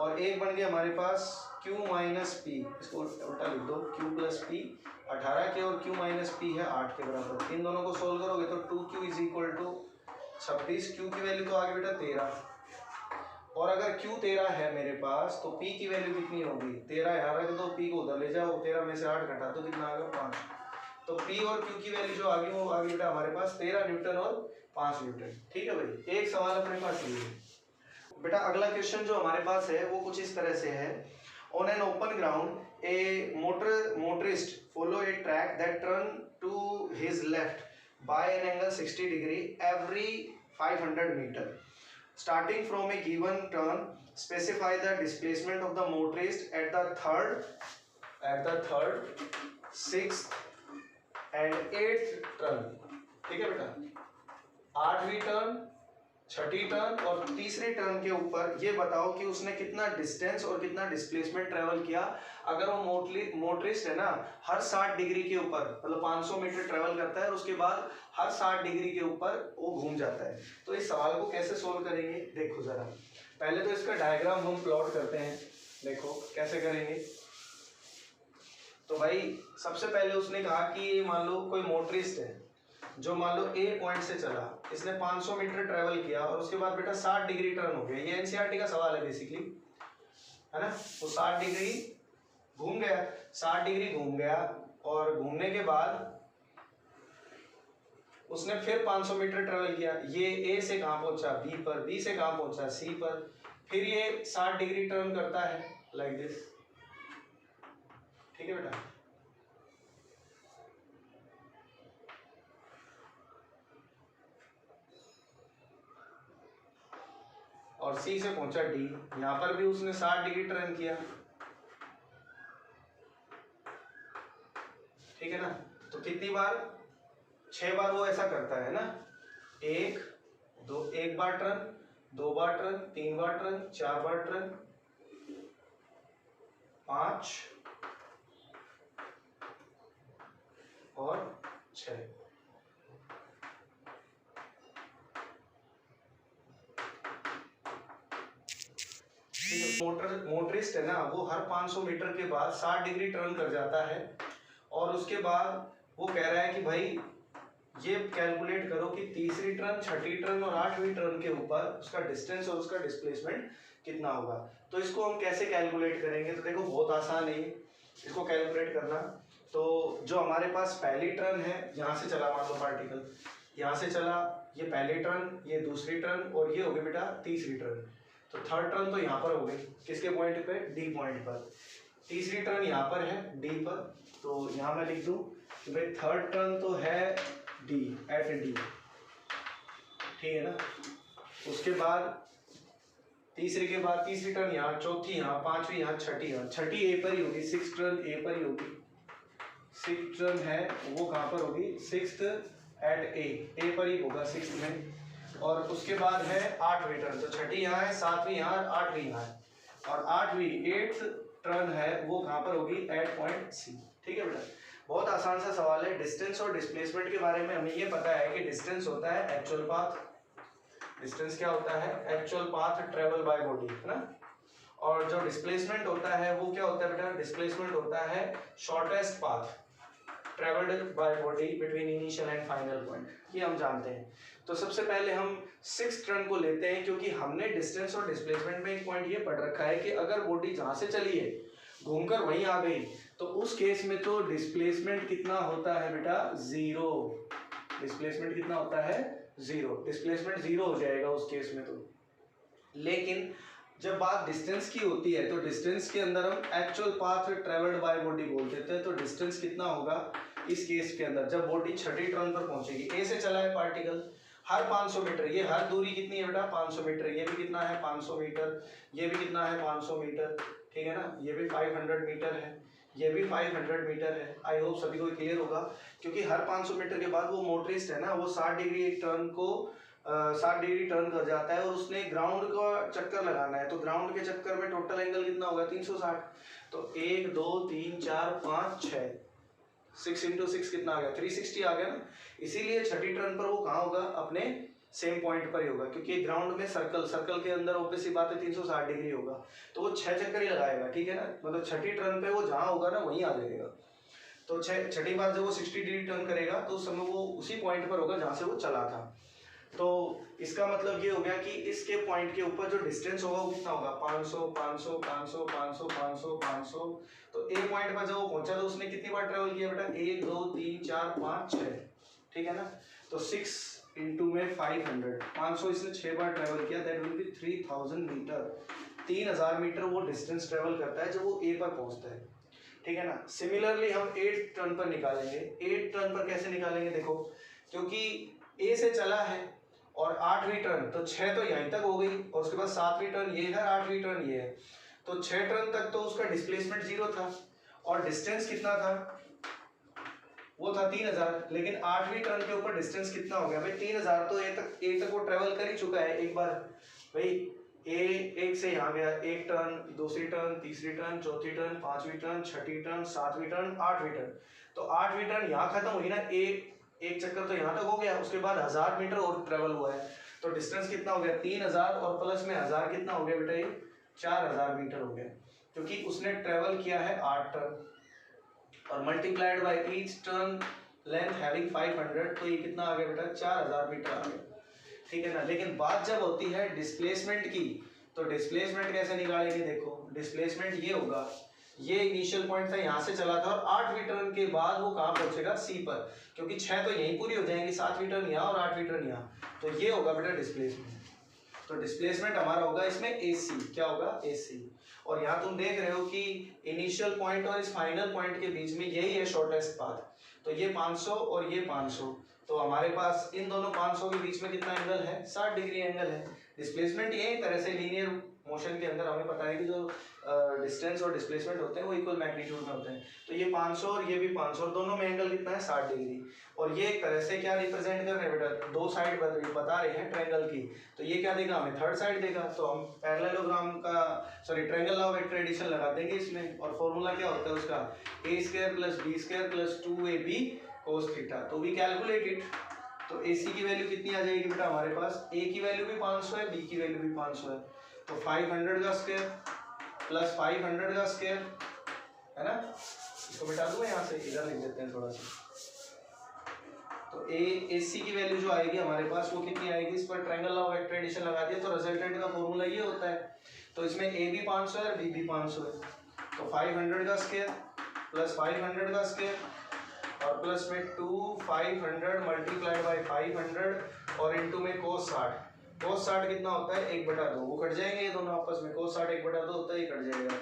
और एक बन गया हमारे पास Q माइनस पी, इसको उल्टा लिख दो Q प्लस पी 18 के और Q माइनस पी है 8 के बराबर। इन दोनों को सोल्व करोगे तो 2Q is equal to 26, Q की वैल्यू तो आगे बेटा 13, और अगर Q 13 है मेरे पास तो P की वैल्यू कितनी होगी 13 यहाँ रख दो, P को उधर ले जाओ, 13 में से 8 घटा तो कितना आ गया 5। तो P और Q की वैल्यू जो आ गई वो आ गई बेटा हमारे पास 13 न्यूटन और 5 न्यूटन, ठीक है भाई। एक सवाल अपने पास ये है बेटा। अगला क्वेश्चन जो हमारे पास है वो कुछ इस तरह से है, on an open ground a motorist follow a track that turn to his left by an angle 60 degree every 500 metre starting from a given turn, specify the displacement of the motorist at the third, sixth and eighth turn, ठीक है बेटा। 8वीं turn, 6ठी turn और तीसरे turn के ऊपर ये बताओ कि उसने कितना डिस्टेंस और कितना डिस्प्लेसमेंट ट्रेवल किया। अगर वो मोटरिस्ट है ना हर 60 डिग्री के ऊपर मतलब 500 मीटर ट्रेवल करता है और उसके बाद हर 60 डिग्री के ऊपर वो घूम जाता है। तो इस सवाल को कैसे सोल्व करेंगे देखो जरा। पहले तो इसका डायग्राम हम प्लॉट करते हैं, देखो कैसे करेंगे। तो भाई सबसे पहले उसने कहा कि मान लो कोई मोटरिस्ट है जो मान लो ए पॉइंट से चला, इसने 500 मीटर ट्रेवल किया और उसके बाद बेटा 60 डिग्री टर्न हो गया। ये एनसीईआरटी का सवाल है बेसिकली, है ना। वो 60 डिग्री घूम गया, 60 डिग्री घूम गया और घूमने के बाद उसने फिर 500 मीटर ट्रेवल किया। ये ए से कहाँ पहुंचा बी पर, बी से कहाँ पहुंचा सी पर, फिर ये 60 डिग्री टर्न करता है लाइक दिस, ठीक है बेटा। और सी से पहुंचा डी, यहां पर भी उसने 60 डिग्री टर्न किया, ठीक है ना। तो कितनी बार 6 बार वो ऐसा करता है ना, एक बार टर्न, 2 बार टर्न, 3 बार टर्न, 4 बार टर्न, 5 और 6। मोटरिस्ट है ना, वो हर 500 मीटर के बाद 60 डिग्री टर्न कर जाता है और उसके बाद वो कह रहा है कि भाई ये कैलकुलेट करो कि तीसरी टर्न, छठी टर्न और 8वीं टर्न के ऊपर उसका डिस्टेंस और उसका डिस्प्लेसमेंट कितना होगा। तो इसको हम कैसे कैलकुलेट करेंगे, तो देखो बहुत आसान है इसको कैलकुलेट करना। तो जो हमारे पास पहली टर्न है, यहाँ से चला मान लो पार्टिकल, यहाँ से चला, ये पहली टर्न, ये दूसरी टर्न और ये हो गई बेटा तीसरी टर्न। तो थर्ड टर्न तो यहाँ पर हो गई, किसके पॉइंट पे, डी पॉइंट पर। तीसरी टर्न यहाँ पर है डी पर, तो यहाँ मैं लिख दूँ कि भाई थर्ड टर्न तो है डी, एट डी, ठीक है ना। उसके बाद तीसरी के बाद तीसरी टर्न यहाँ, चौथी यहाँ, पांचवी यहाँ, छठी यहाँ, छठी ए पर ही होगी, सिक्स टर्न ए पर ही होगी। सिक्स टर्न है वो कहाँ पर होगी, सिक्स्थ एट ए पर ही होगा, सिक्स्थ में। और उसके बाद है 8वीं टर्न, तो छठी यहाँ है, 7वीं यहाँ, 8वीं यहाँ है, और 8वीं 8th टर्न है वो कहाँ पर होगी, एट पॉइंट सी। ठीक है बेटा, बहुत आसान सा सवाल है। डिस्टेंस और डिस्प्लेसमेंट के बारे में हमें ये पता है कि डिस्टेंस होता है एक्चुअल पाथ, डिस्टेंस क्या होता है, actual path travel by body, है ना। और जो डिस्प्लेसमेंट होता है वो क्या होता है बेटा, डिस्प्लेसमेंट होता है shortest path travelled by body between initial and final point, ये हम जानते हैं। तो सबसे पहले हम 6th टर्न को लेते हैं, क्योंकि हमने डिस्टेंस और डिस्प्लेसमेंट में एक पॉइंट ये पढ़ रखा है कि अगर बॉडी जहां से चली है घूमकर वहीं आ गई, तो उस केस में तो डिस्प्लेसमेंट कितना होता है बेटा, 0। डिस्प्लेसमेंट कितना होता है, 0। डिस्प्लेसमेंट 0 हो जाएगा उस केस में तो। लेकिन जब बात डिस्टेंस की होती है तो डिस्टेंस के अंदर हम actual path travelled by body बोल देते हैं। तो डिस्टेंस कितना होगा इस केस के अंदर, जब बॉडी छठी टर्न पर पहुंचेगी, ए से चला है पार्टिकल हर 500 मीटर, ये हर दूरी कितनी है बेटा, 500 मीटर, ये भी कितना है 500 मीटर, ये भी कितना है 500 मीटर, ठीक है ना, ये भी 500 मीटर है, ये भी 500 मीटर है। आई होप सभी को क्लियर होगा, क्योंकि हर 500 मीटर के बाद वो मोटरिस्ट है ना, वो 60 डिग्री एक टर्न को 60 डिग्री टर्न कर जाता है और उसने ग्राउंड का चक्कर लगाना है। तो ग्राउंड के चक्कर में टोटल एंगल कितना होगा, 360। तो 1 2 3 4 5 6, 6 × 6 कितना आ गया, 360 आ गया ना। इसीलिए छठी टर्न पर वो कहाँ होगा, अपने सेम पॉइंट पर ही होगा, क्योंकि ग्राउंड में सर्कल के अंदर ऑब्वियसली बात है 360 डिग्री होगा, तो वो 6 चक्कर ही लगाएगा, ठीक है ना। मतलब छठी टर्न पे वो जहाँ होगा ना वहीं आ जाएगा। तो छठी बार जब वो 60 डिग्री टर्न करेगा तो उस समय वो उसी पॉइंट पर होगा जहाँ से वो चला था। तो इसका मतलब ये हो गया कि इसके पॉइंट के ऊपर जो डिस्टेंस होगा वो कितना होगा, 500 500 500 500 500 500। तो ए पॉइंट पर जब वो पहुंचा तो उसने कितनी बार ट्रेवल किया बेटा, 1 2 3 4 5 6, ठीक है ना। तो 6 × में 500, 500 इसने 6 बार ट्रेवल किया, that will be 3000 metre. 3000 metre वो डिस्टेंस ट्रेवल करता है जब वो ए पर पहुंचता है, ठीक है ना। सिमिलरली हम 8th टर्न पर निकालेंगे। 8th टर्न पर कैसे निकालेंगे, देखो, क्योंकि ए से चला है और 8वीं टर्न, तो 6 तो यहीं तक हो गई, और उसके बाद 7वीं टर्न ये है, 8वीं टर्न ये है, तो 6 टर्न तक तो उसका डिस्प्लेसमेंट 0 था और डिस्टेंस कितना था, वो था 3000। लेकिन 8वीं टर्न के ऊपर डिस्टेंस कितना हो गया भाई, 3000 तो ए तक वो ट्रेवल कर ही चुका है एक बार भाई। ए एक से यहाँ गया, एक टर्न, दूसरी टर्न, तीसरी टर्न, चौथी टर्न, 5वीं टर्न, छठी टर्न, 7वीं टर्न, 8वीं टर्न। तो 8वीं टर्न यहाँ खत्म हुई ना, एक चक्कर तो यहाँ तक हो गया, उसके बाद 1000 मीटर और ट्रेवल हुआ है। तो डिस्टेंस कितना हो गया, 3000 और प्लस में 1000 कितना हो गया बेटा, ये 4000 मीटर हो गया, क्योंकि उसने ट्रेवल किया है 8 टर्न और multiplied by each turn length having 500, तो ये कितना आ गया बेटा, 4000 मीटर आ गया, ठीक है ना। लेकिन बात जब होती है डिस्प्लेसमेंट की, तो डिस्प्लेसमेंट कैसे निकालेंगे, देखो डिस्प्लेसमेंट ये होगा, ये इनिशियल पॉइंट था, यहाँ से चला था और 8वीं टर्न के बाद वो कहाँ पहुंचेगा, सी पर, क्योंकि 6 तो यहीं पूरी हो जाएंगी, 7वीं टर्न यहाँ और 8वीं टर्न यहाँ, तो ये होगा बेटा डिस्प्लेसमेंट। तो डिस्प्लेसमेंट हमारा होगा इसमें AC, क्या होगा AC। और यहाँ तुम देख रहे हो कि इनिशियल पॉइंट और इस फाइनल पॉइंट के बीच में यही है शॉर्टेस्ट पाथ, तो ये 500 और ये 500, तो हमारे पास इन दोनों 500 के बीच में कितना एंगल है, 60 डिग्री एंगल है। डिस्प्लेसमेंट यही तरह से लीनियर मोशन के अंदर हमें पता है कि जो डिस्टेंस और डिस्प्लेसमेंट होते हैं वो इक्वल मैग्नीट्यूड में होते हैं। तो ये 500 और ये भी 500 और दोनों में एंगल कितना है 60 डिग्री। और ये एक तरह से क्या रिप्रेजेंट कर रहे हैं बेटा, दो साइड बता रहे हैं ट्रायंगल की। तो ये क्या देगा हमें, थर्ड साइड देगा। तो हम पैरेललोग्राम का triangle law of vector addition लगा देंगे इसमें। और फॉर्मूला क्या होता है उसका, a² + b² + 2ab cos theta. तो वी कैलकुलेट इट। तो AC की वैल्यू कितनी आ जाएगी बेटा हमारे पास, A की वैल्यू भी 500 है, B की वैल्यू भी 500 है। तो 500 का स्क्वायर प्लस 500 का स्क्वायर है ना, इसको मिटा दूंगा यहाँ से, इधर लिख देते हैं थोड़ा सा। तो AC की वैल्यू जो आएगी हमारे पास वो कितनी आएगी, इस पर triangle law of vector addition लगा दिया तो रिजल्टेंट का फॉर्मूला ये होता है। तो इसमें A भी 500 है और B भी 500 है। तो 500 का स्क्वायर प्लस 500 का स्क्वायर और प्लस में 500 मल्टीप्लाइड बाई 500 और इनटू में cos 60। cos 60 कितना होता है 1/2, वो कट जाएंगे ये दोनों आपस में। cos 60 1/2 होता है, ये कट जाएगा।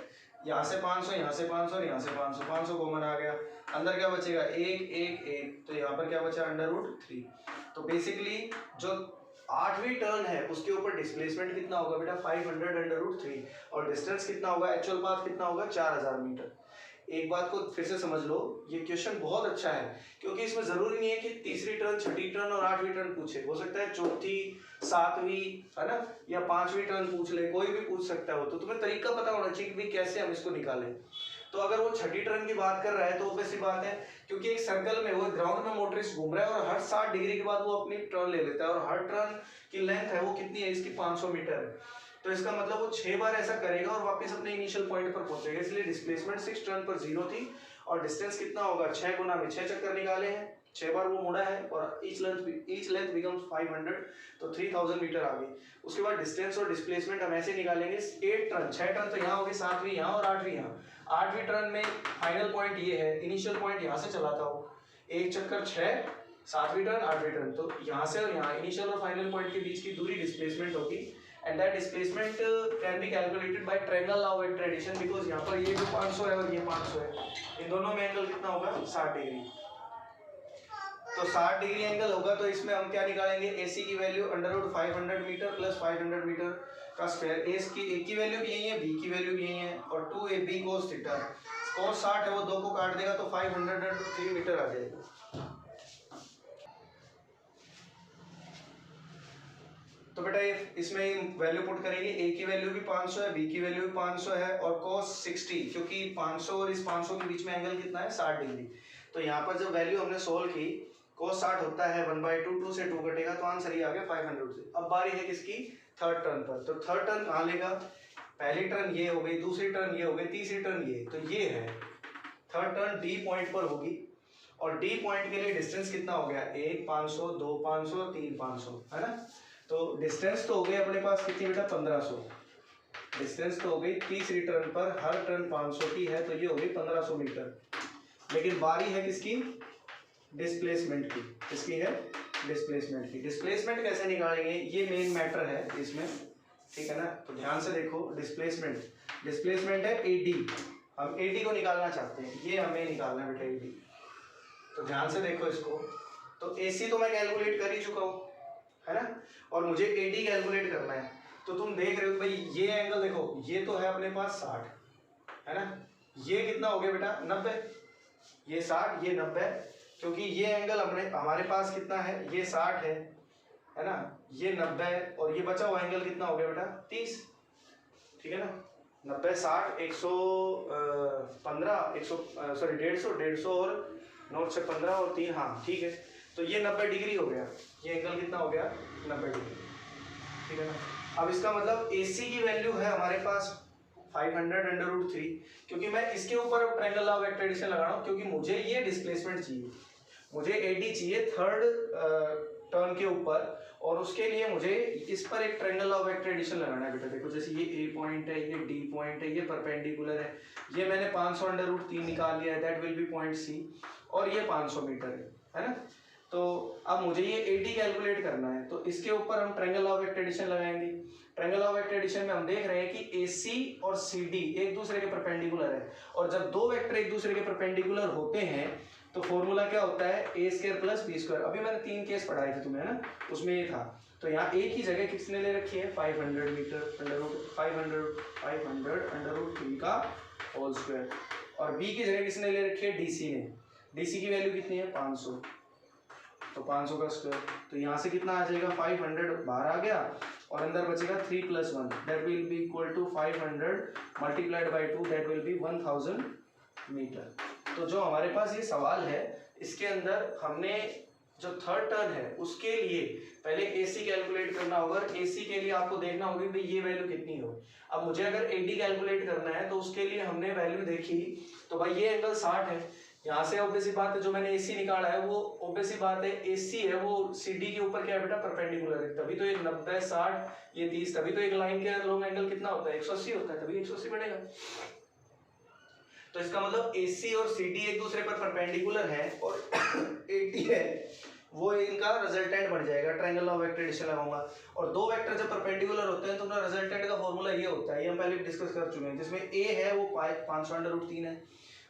यहाँ से 500, यहाँ से 500 और यहाँ से 500, 500 कॉमन आ गया। अंदर क्या बचेगा 1 1 1, तो यहाँ पर क्या बचा √3। तो बेसिकली जो 8वीं टर्न है उसके ऊपर डिस्प्लेसमेंट कितना होगा बेटा 500 √3 और डिस्टेंस कितना होगा, एक्चुअल पाथ कितना होगा 4000 मीटर। एक बात को फिर से समझ लो, ये क्वेश्चन बहुत अच्छा है क्योंकि इसमें जरूरी नहीं है कि तीसरी टर्न, छठी टर्न और 8वीं टर्न पूछे। हो सकता है चौथी, 7वीं, है ना, या 5वीं टर्न पूछ ले, कोई भी पूछ सकता है। तो तुम्हें तरीका पता होना चाहिए कि कैसे हम इसको निकालें। तो अगर वो छठी टर्न की बात कर रहा है तो ऑब्वियस बात है, क्योंकि एक सर्कल में वो ग्राउंड में मोटरिस्ट घूम रहा है और हर 60 डिग्री के बाद वो अपनी टर्न ले लेता है और हर टर्न की लेंथ है वो कितनी है इसकी 500 मीटर है। तो इसका मतलब वो 6 बार ऐसा करेगा और वापस अपने इनिशियल पॉइंट पर पहुंचेगा। इसलिए डिस्प्लेसमेंट 6 टर्न पर 0 थी और डिस्टेंस कितना होगा 6 गुना में 6 चक्कर निकाले हैं, 6 बार वो मुड़ा है और ईच लेंथ बिकम्स 500, तो 3000 मीटर आ गई। उसके बाद डिस्टेंस और डिस्प्लेसमेंट हम ऐसे निकालेंगे 8 टर्न, 6 टर्न तो यहाँ होगी, 7वीं यहाँ और 8वीं यहाँ। 8वीं टर्न में फाइनल पॉइंट ये है, इनिशियल पॉइंट यहाँ से चलाता हूँ, एक चक्कर 6, 7वीं टर्न 8वीं टर्न, तो यहाँ से और यहाँ इनिशियल और फाइनल पॉइंट के बीच की दूरी डिस्प्लेसमेंट होगी। And that displacement can be calculated by triangle law of vector addition because यहाँ पर ये भी 500 है और ये 500 है, इन दोनों में एंगल कितना होगा 60 डिग्री। तो 60 डिग्री एंगल होगा तो इसमें हम क्या निकालेंगे, AC की वैल्यू √500 मीटर प्लस 500 मीटर का स्क्वायर। A की वैल्यू भी यही है, B की वैल्यू भी यही है और 2ab cos थीटा। cos 60 है वो 2 को काट देगा तो 500 × 3 मीटर आ जाएगा। तो बेटा ये इसमें वैल्यू पुट करेंगे, A की वैल्यू भी 500 है, B की वैल्यू भी 500 है और cos 60, क्योंकि 500 और इस 500 के बीच में एंगल कितना है 60 डिग्री। तो यहाँ पर जब वैल्यू हमने सोल्व की, cos 60 होता है 1/2, 2 से 2 कटेगा तो आंसर ये आ गया 500 से। अब बारी है किसकी, थर्ड टर्न पर। तो थर्ड टर्न कहाँ लेगा, पहली टर्न ये हो गई, दूसरी टर्न ये हो गई, तीसरी टर्न ये, तो ये है थर्ड टर्न D पॉइंट पर होगी और D पॉइंट के लिए डिस्टेंस कितना हो गया 1 500, 2 500, 3 500, है ना। तो डिस्टेंस तो हो गई अपने पास कितनी बेटा 1500, डिस्टेंस तो हो गई तीसरी टर्न पर, हर टर्न 500 की है तो ये हो गई 1500 मीटर। लेकिन बारी है किसकी, डिस्प्लेसमेंट की, किसकी है डिस्प्लेसमेंट की। डिस्प्लेसमेंट कैसे निकालेंगे ये मेन मैटर है इसमें, ठीक है ना। तो ध्यान से देखो, डिस्प्लेसमेंट है AD, हम AD को निकालना चाहते हैं, ये हमें निकालना है बेटा AD। तो ध्यान से देखो इसको, तो AC तो मैं कैलकुलेट कर ही चुका हूँ, है ना, और मुझे AD कैलकुलेट करना है। तो तुम देख रहे हो भाई ये एंगल देखो, ये तो है अपने पास 60, है ना, ये कितना हो गया बेटा 90, ये 60 ये 90, क्योंकि ये एंगल हमारे पास कितना है, ये 60 है ना, ये 90 और ये बचा हुआ एंगल कितना हो गया बेटा 30, ठीक है ना। 90 60 115 150 और 9 से 15 और 3, हाँ ठीक है। तो ये 90 डिग्री हो गया, ये एंगल कितना हो गया 90 डिग्री, ठीक है ना। अब इसका मतलब AC की वैल्यू है हमारे पास 500 √3, क्योंकि मैं इसके ऊपर अब triangle law of vector addition लगा रहा हूँ, क्योंकि मुझे ये डिस्प्लेसमेंट चाहिए, मुझे AD चाहिए थर्ड टर्न के ऊपर, और उसके लिए मुझे इस पर एक triangle law of vector addition लगाना है बेटा। देखो जैसे ये A पॉइंट है, ये D पॉइंट है, ये परपेंडिकुलर है, ये मैंने 500 √3 निकाल लिया है, that will B point C, और ये 500 मीटर है ना। तो अब मुझे ये AD कैलकुलेट करना है, तो इसके ऊपर हम triangle law of vector addition लगाएंगे। Triangle law of vector addition में हम देख रहे हैं कि AC और CD एक दूसरे के परपेंडिकुलर है, और जब दो वेक्टर एक दूसरे के परपेंडिकुलर होते हैं तो फॉर्मूला क्या होता है ए स्क्वायर प्लस बी स्क्वायर। अभी मैंने 3 केस पढ़ाए थे तुम्हें, है ना, उसमें ये था। तो यहाँ ए की जगह किसने ले रखी है 500 metre under root 500 under root 3 का होल स्क्वायर, और बी की जगह किसने ले रखी है डीसी ने। डीसी की वैल्यू कितनी है 500, तो 500 का स्क्वायर। तो यहाँ से कितना आ जाएगा 500 बाहर आ गया और अंदर बचेगा 3 + 1 that will be equal to 500 multiplied by 2 that will be 1000 metre. तो जो हमारे पास ये सवाल है इसके अंदर हमने जो थर्ड टर्न है उसके लिए पहले एसी कैलकुलेट करना होगा। एसी के लिए आपको देखना होगी भाई ये वैल्यू कितनी हो। अब मुझे अगर एडी कैलकुलेट करना है तो उसके लिए हमने वैल्यू देखी, तो भाई ये एंगल 60 है। यहाँ से ऑब्वियस सी बात है जो मैंने एसी निकाला है वो ऑब्वियस सी बात है एसी है वो सीडी के ऊपर क्या है बेटा परपेंडिकुलर है, तभी तो ये 90 60 ये 30, तभी तो एक लाइन के लॉन्ग एंगल कितना होता है 180 होता है, तभी 180 बढ़ेगा। तो इसका मतलब AC और CD एक दूसरे पर परपेंडिकुलर है और AD है वो इनका रिजल्टेंट बन जाएगा। ट्रायंगल ऑफ वेक्टर एडिशन लगाऊंगा और दो वेक्टर जब परपेंडिकुलर होते हैं तो उनका रिजल्टेंट का फॉर्मूला ये होता है, ये हम पहले डिस्कस कर चुके हैं, जिसमें A है वो 500√3 है,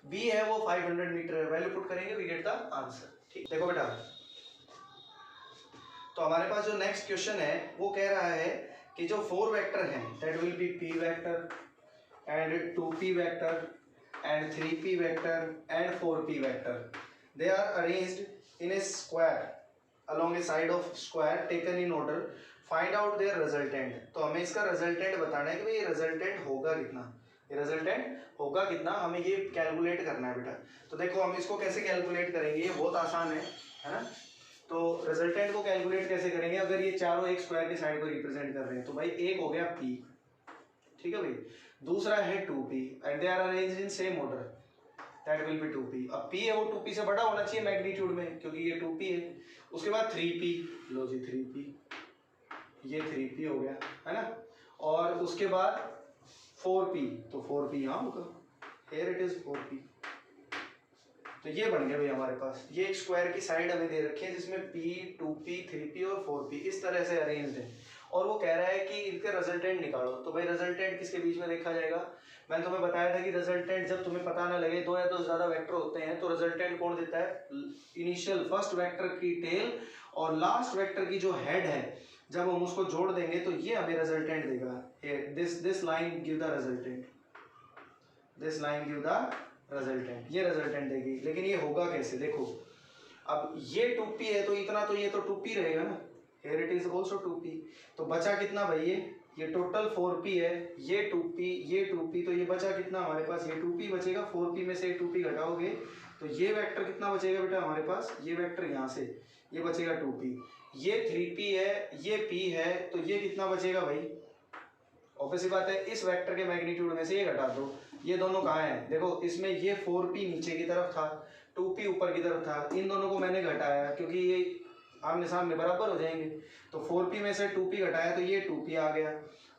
B है वो 500 मीटर है। वैल्यू पुट करेंगे वी गेट द आंसर। ठीक, देखो बेटा तो हमारे पास जो नेक्स्ट क्वेश्चन है वो कह रहा है कि जो 4 वेक्टर हैं that will be P vector and 2P vector and 3P vector and 4P vector. They are arranged in a square along a side of square taken in order. Find out their resultant. तो हमें इसका resultant बताना है कि भाई ये resultant होगा कितना, ये resultant होगा कितना, हमें ये कैलकुलेट करना है बेटा। तो देखो हम इसको कैसे कैलकुलेट करेंगे, ये बहुत आसान है ना। तो रिजल्टेंट को कैलकुलेट कैसे करेंगे, अगर ये चारों एक स्क्वायर की साइड को रिप्रेजेंट कर रहे हैं तो भाई एक हो गया P, ठीक है भाई, दूसरा है 2P and they are arranged in same order that will be 2P। अब P है वो 2P से बड़ा होना चाहिए मैग्नीट्यूड में क्योंकि ये 2P है। उसके बाद 3P, लो जी 3P, ये 3P हो गया है ना, और उसके बाद 4P, तो 4P यहाँ होगा, here it is 4P। तो ये बन गया भाई हमारे पास, ये एक स्क्वायर की साइड हमें दे रखी है जिसमें P 2P 3P और 4P इस तरह से अरेंज्ड है, और वो कह रहा है कि इनके रिजल्टेंट निकालो। तो भाई रिजल्टेंट किसके बीच में देखा जाएगा, मैंने तुम्हें बताया था कि रिजल्टेंट जब तुम्हें पता ना लगे दो या दो ज्यादा वेक्टर होते हैं तो रिजल्टेंट कौन देता है, इनिशियल फर्स्ट वेक्टर की टेल और लास्ट वेक्टर की जो हेड है, जब हम उसको जोड़ देंगे तो ये हमें रिजल्टेंट देगा। This line give the resultant, this line give the resultant, ये रिजल्टेंट देगी। लेकिन ये होगा कैसे, देखो अब ये 2P है तो इतना तो ये तो 2P रहेगा ना, here it is also 2P। तो बचा कितना भाई, ये टोटल 4P है, ये 2P ये 2P, तो ये बचा कितना हमारे पास, ये 2P बचेगा। 4P में से 2P घटाओगे तो ये वेक्टर कितना बचेगा बेटा हमारे पास, ये वेक्टर यहाँ से ये बचेगा 2P, ये 3P है, ये P है, तो ये कितना बचेगा भाई, ऑब्वियस बात है इस वेक्टर के मैग्नीट्यूड में से ये घटा दो। ये दोनों कहाँ हैं, देखो इसमें ये 4P नीचे की तरफ था, 2P ऊपर की तरफ था, इन दोनों को मैंने घटाया क्योंकि ये आमने सामने बराबर हो जाएंगे। तो 4P में से 2P घटाया तो ये 2P आ गया,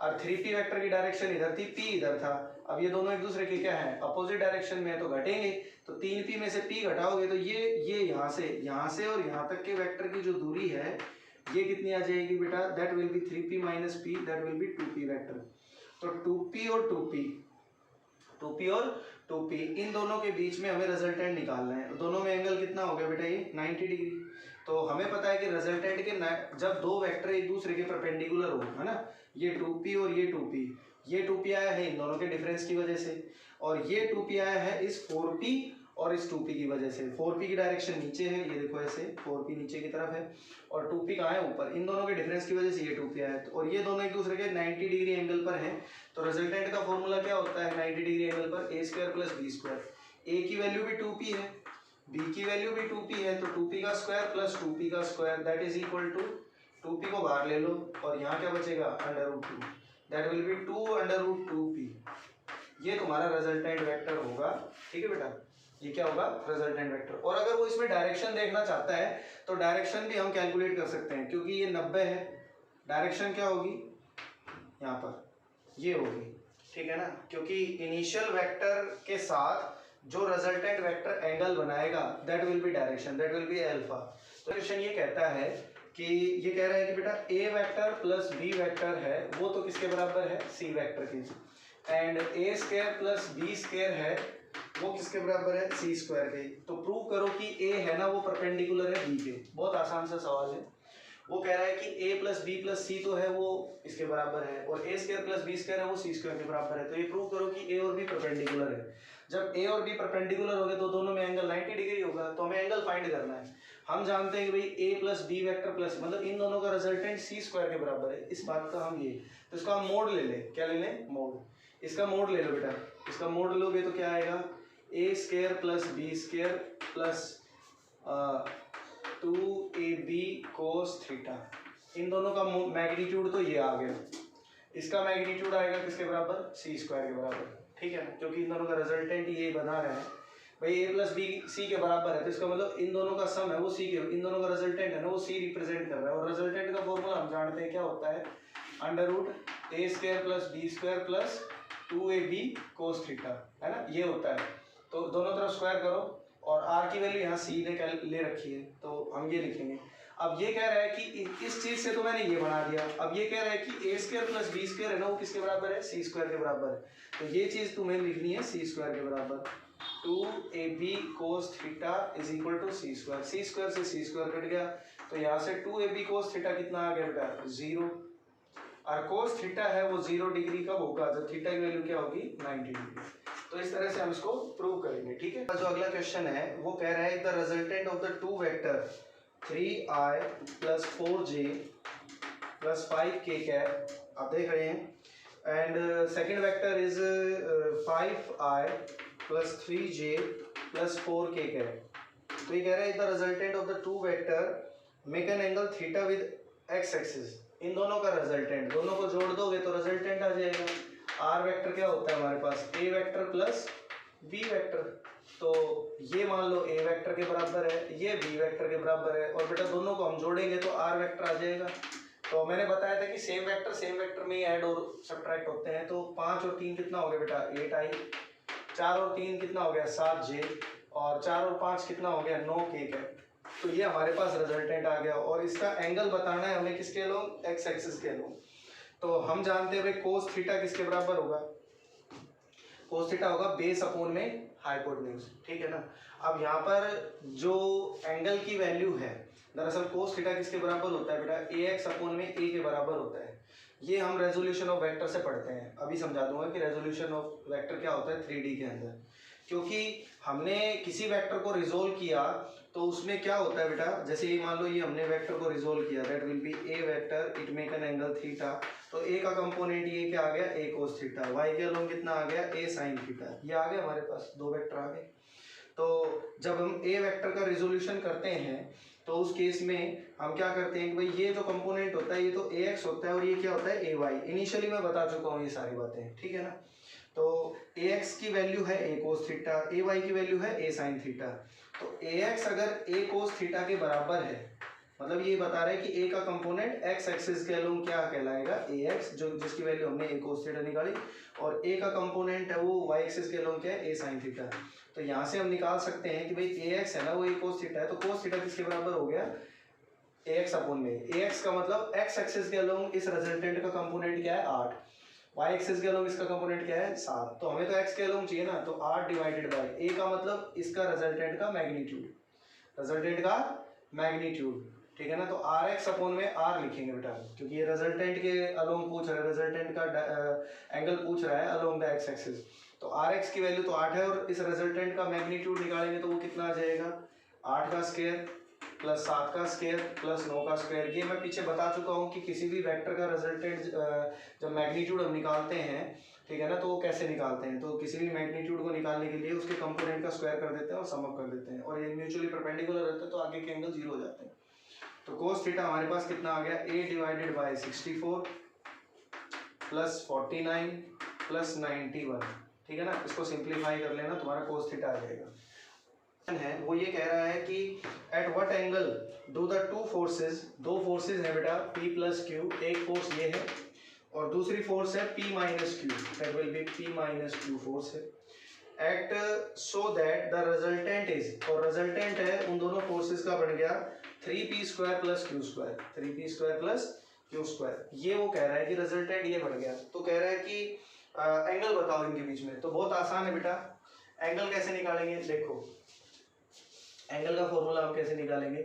और 3P वेक्टर की डायरेक्शन इधर थी, P इधर था। अब ये दोनों एक दूसरे के क्या है, अपोजिट डायरेक्शन में है तो घटेंगे। तो 3P में से P घटाओगे तो ये यहाँ से और यहाँ तक के वेक्टर की जो दूरी है ये कितनी आ जाएगी बेटा, that will B 3P minus P, that will be 2P vector. तो 2P और 2P इन दोनों के बीच में हमें रिजल्टेंट निकालना है। दोनों में एंगल कितना हो गया बेटा, ये 90 डिग्री। तो हमें पता है कि रिजल्टेंट के जब दो वेक्टर एक दूसरे के परपेंडिकुलर हो, है ना, ये 2P और ये 2P, ये 2P आया है इन दोनों के डिफरेंस की वजह से, और ये 2P आया है इस 4P और इस 2P की वजह से। 4P की डायरेक्शन नीचे है, ये देखो ऐसे 4P नीचे की तरफ है और 2P कहाँ है ऊपर, इन दोनों के डिफरेंस की वजह से ये 2P आया है, और ये दोनों एक दूसरे के 90 डिग्री एंगल पर है। तो रिजल्टेंट का फॉर्मूला क्या होता है 90 डिग्री एंगल पर, a square plus b square. a की वैल्यू भी 2P है, b की वैल्यू भी 2P है, तो 2P का स्क्वायर प्लस 2P का square that is equal to 2P को बाहर ले लो और यहाँ क्या बचेगा √2, दैट विल बी 2 √2P। ये तुम्हारा रिजल्टेंट वेक्टर होगा, ठीक है बेटा, ये क्या होगा रिजल्टेंट वेक्टर। और अगर वो इसमें डायरेक्शन देखना चाहता है तो डायरेक्शन भी हम कैलकुलेट कर सकते हैं, क्योंकि ये 90 है, डायरेक्शन क्या होगी यहाँ पर ये होगी, ठीक है ना, क्योंकि इनिशियल वेक्टर के साथ जो रिजल्टेंट वेक्टर एंगल बनाएगा that will B direction, that will be alpha. तो क्वेश्चन ये कहता है कि ये कह रहा है कि बेटा a vector plus b vector है वो तो किसके बराबर है, c वेक्टर के, and a square plus b square है वो किसके बराबर है, सी स्क्वायर के। तो प्रूव करो कि ए है ना वो परपेंडिकुलर है बी के। बहुत आसान सा सवाल है। वो कह रहा है कि ए प्लस बी प्लस सी तो है वो इसके बराबर है, और ए स्क्वायर प्लस बी स्क्वायर है वो सी स्क्वायर के बराबर है। तो ये प्रूव करो कि ए और बी परपेंडिकुलर है। जब ए और बी परपेंडिकुलर हो गए तो दोनों में एंगल 90 डिग्री होगा। तो हमें एंगल फाइंड करना है। हम जानते हैं कि भाई ए प्लस बी वेक्टर प्लस मतलब इन दोनों का रिजल्टेंट सी स्क्वायर के बराबर है। इस बात का हम ये, तो इसका हम मोड ले लें। क्या ले लें, मोड। इसका मोड ले लो बेटा। इसका मोड लोगे तो क्या आएगा, A square plus B square plus 2ab cos theta. इन दोनों का मैग्नीट्यूड तो ये आ गया। इसका मैग्नीट्यूड आएगा किसके बराबर, सी स्क्वायर के बराबर। ठीक है ना, क्योंकि इन दोनों का रिजल्टेंट ये बना रहा है भाई ए प्लस बी सी के बराबर है। तो इसका मतलब इन दोनों का सम है वो सी के, इन दोनों का रिजल्टेंट है ना वो सी रिप्रेजेंट कर रहा है। और रिजल्टेंट का फॉर्मूला हम जानते हैं क्या होता है, under root A square plus B square plus 2ab cos theta, है ना, ये होता है। तो दोनों तरफ स्क्वायर करो, और आर की वैल्यू यहाँ सी ने ले रखी है तो हम ये लिखेंगे। अब ये कह रहा है कि इस चीज से तो मैंने ये बना दिया। अब ये कह रहा है कि ए स्क्वायर प्लस बी स्क्वायर है ना वो किसके बराबर है, सी स्क्वायर के बराबर है। तो ये चीज तुम्हें लिखनी है सी स्क्वायर के बराबर। 2ab cos theta is equal to C square. C square से सी स्क्वायर कट गया, तो यहाँ से 2ab cos थीटा कितना आ गया बेटा, 0। और cos थीटा है वो 0 डिग्री कब होगा, जब थीटा की वैल्यू क्या होगी, 90 डिग्री। तो इस तरह से हम इसको प्रूव करेंगे। ठीक है, जो अगला क्वेश्चन है वो कह रहा है the resultant of the two vector 3i plus 4j plus 5k cap, आप देख रहे हैं, and second vector is 5i plus 3j plus 4k cap. तो ये कह रहा है the resultant of the two vector make an angle theta with X axis. इन दोनों का रिजल्टेंट, दोनों को जोड़ दोगे तो रिजल्टेंट आ जाएगा। आर वेक्टर क्या होता है हमारे पास, ए वेक्टर प्लस बी वेक्टर। तो ये मान लो ए वेक्टर के बराबर है, ये बी वेक्टर के बराबर है, और बेटा दोनों को हम जोड़ेंगे तो आर वेक्टर आ जाएगा। तो मैंने बताया था कि सेम वेक्टर में ही ऐड और सब्ट्रैक्ट होते हैं। तो 5 और 3 कितना हो गया बेटा, 8i, 4 और 3 कितना हो गया, 7j, और 4 और 5 कितना हो गया, 9k कैप। तो ये हमारे पास रिजल्टेंट आ गया, और इसका एंगल बताना है हमें किसके अलोंग, एक्स एक्सिस के अलोंग। तो हम जानते हैं भाई कोस थीटा किसके बराबर होगा, कोस थीटा होगा बेस अपॉन में हाइपोटेन्यूज। ठीक है ना। अब यहाँ पर जो एंगल की वैल्यू है, दरअसल कोस थीटा किसके बराबर होता है बेटा, ax अपॉन में a के बराबर होता है। ये हम रेजोल्यूशन ऑफ वेक्टर से पढ़ते हैं। अभी समझा दूंगा कि रेजोल्यूशन ऑफ वेक्टर क्या होता है 3D के अंदर। क्योंकि हमने किसी वेक्टर को रिजोल्व किया तो उसमें क्या होता है बेटा, जैसे ये मान लो ये हमने वेक्टर को रिजोल्व किया, that will be A vector, it make an angle theta. तो ए का कंपोनेंट ये क्या आ गया, ए कोस थीटा। वाई के अलोंग कितना आ गया, ए साइन थीटा। ये आ गया हमारे पास, दो वेक्टर आ गए। तो जब हम ए वेक्टर का रिजोल्यूशन करते हैं तो उस केस में हम क्या करते हैं कि भाई ये जो कंपोनेंट होता है ये तो ए एक्स होता है, और ये क्या होता है, ए वाई। इनिशियली मैं बता चुका हूँ ये सारी बातें, ठीक है ना। तो ए एक्स की वैल्यू है ए कोस थीटा, ए वाई की वैल्यू है ए साइन थीटा। तो ए एक्स अगर ए कोस थीटा के बराबर है, मतलब ये बता रहा है कि ए का कंपोनेंट एक्स एक्सिस के अलोंग क्या कहलाएगा, ए एक्स, जो जिसकी वैल्यू हमने ए कोस थीटा निकाली, और ए का कंपोनेंट है वो वाई एक्सिस के अलोंग क्या है, ए साइन थीटा। तो यहाँ से हम निकाल सकते हैं कि भाई ए एक्स है ना वो ए कोस थीटा है, तो कोस थीटा किसके बराबर हो गया, ए एक्स अपॉन में। ए एक्स का मतलब एक्स एक्सिस के अलोंग इस रिजल्टेंट का कंपोनेंट क्या है, 8। वाई एक्सिस के अलोंग इसका कंपोनेंट क्या है, 7। तो हमें तो एक्स के अलोंग चाहिए ना, तो 8 डिवाइडेड बाय ए का मतलब इसका रिजल्टेंट का मैग्नीट्यूड, रिजल्टेंट का मैग्नीट्यूड, ठीक है ना। तो आर एक्स अपॉन में आर लिखेंगे बेटा, क्योंकि ये रिजल्टेंट के अलोंग पूछ रहा है, रिजल्टेंट का एंगल पूछ रहा है अलोंग द एक्स एक्सिस। तो आर एक्स की वैल्यू तो 8 है, और इस रिजल्टेंट का मैग्नीट्यूड निकालेंगे तो वो कितना आ जाएगा, 8 का स्क्वायर प्लस 7 का स्क्वायर प्लस 9 का स्क्वायर। ये मैं पीछे बता चुका हूँ कि किसी भी वेक्टर का रिजल्टेंट जब मैग्नीट्यूड हम निकालते हैं, ठीक है ना, तो वो कैसे निकालते हैं, तो किसी भी मैग्नीट्यूड को निकालने के लिए उसके कंपोनेंट का स्क्वायर कर देते हैं और सम अप कर देते हैं, और ये म्यूचुअली परपेंडिकुलर रहते हैं तो आगे के एंगल 0 हो जाते हैं। तो कोस थीटा हमारे पास कितना आ गया, a divided by 64 plus 49 plus 91, ठीक है ना। इसको सिंप्लीफाई कर लेना, तुम्हारा कोस थीटा आ जाएगा। है वो ये कह रहा है कि at what angle do the two forces, दो फोर्सेस है बेटा P प्लस क्यू, एक फोर्स ये है और दूसरी फोर्स है P minus Q, that will be P minus Q force है, at so that the resultant is, और रिजल्टेंट है उन दोनों फोर्सेस का बन गया 3p square plus Q square, 3p square plus Q square. ये वो कह रहा है कि रिजल्टेंट ये बन गया। तो कह रहा है कि एंगल बताओ इनके बीच में। तो बहुत आसान है बेटा, एंगल कैसे निकालेंगे, देखो एंगल का फॉर्मूला हम कैसे निकालेंगे।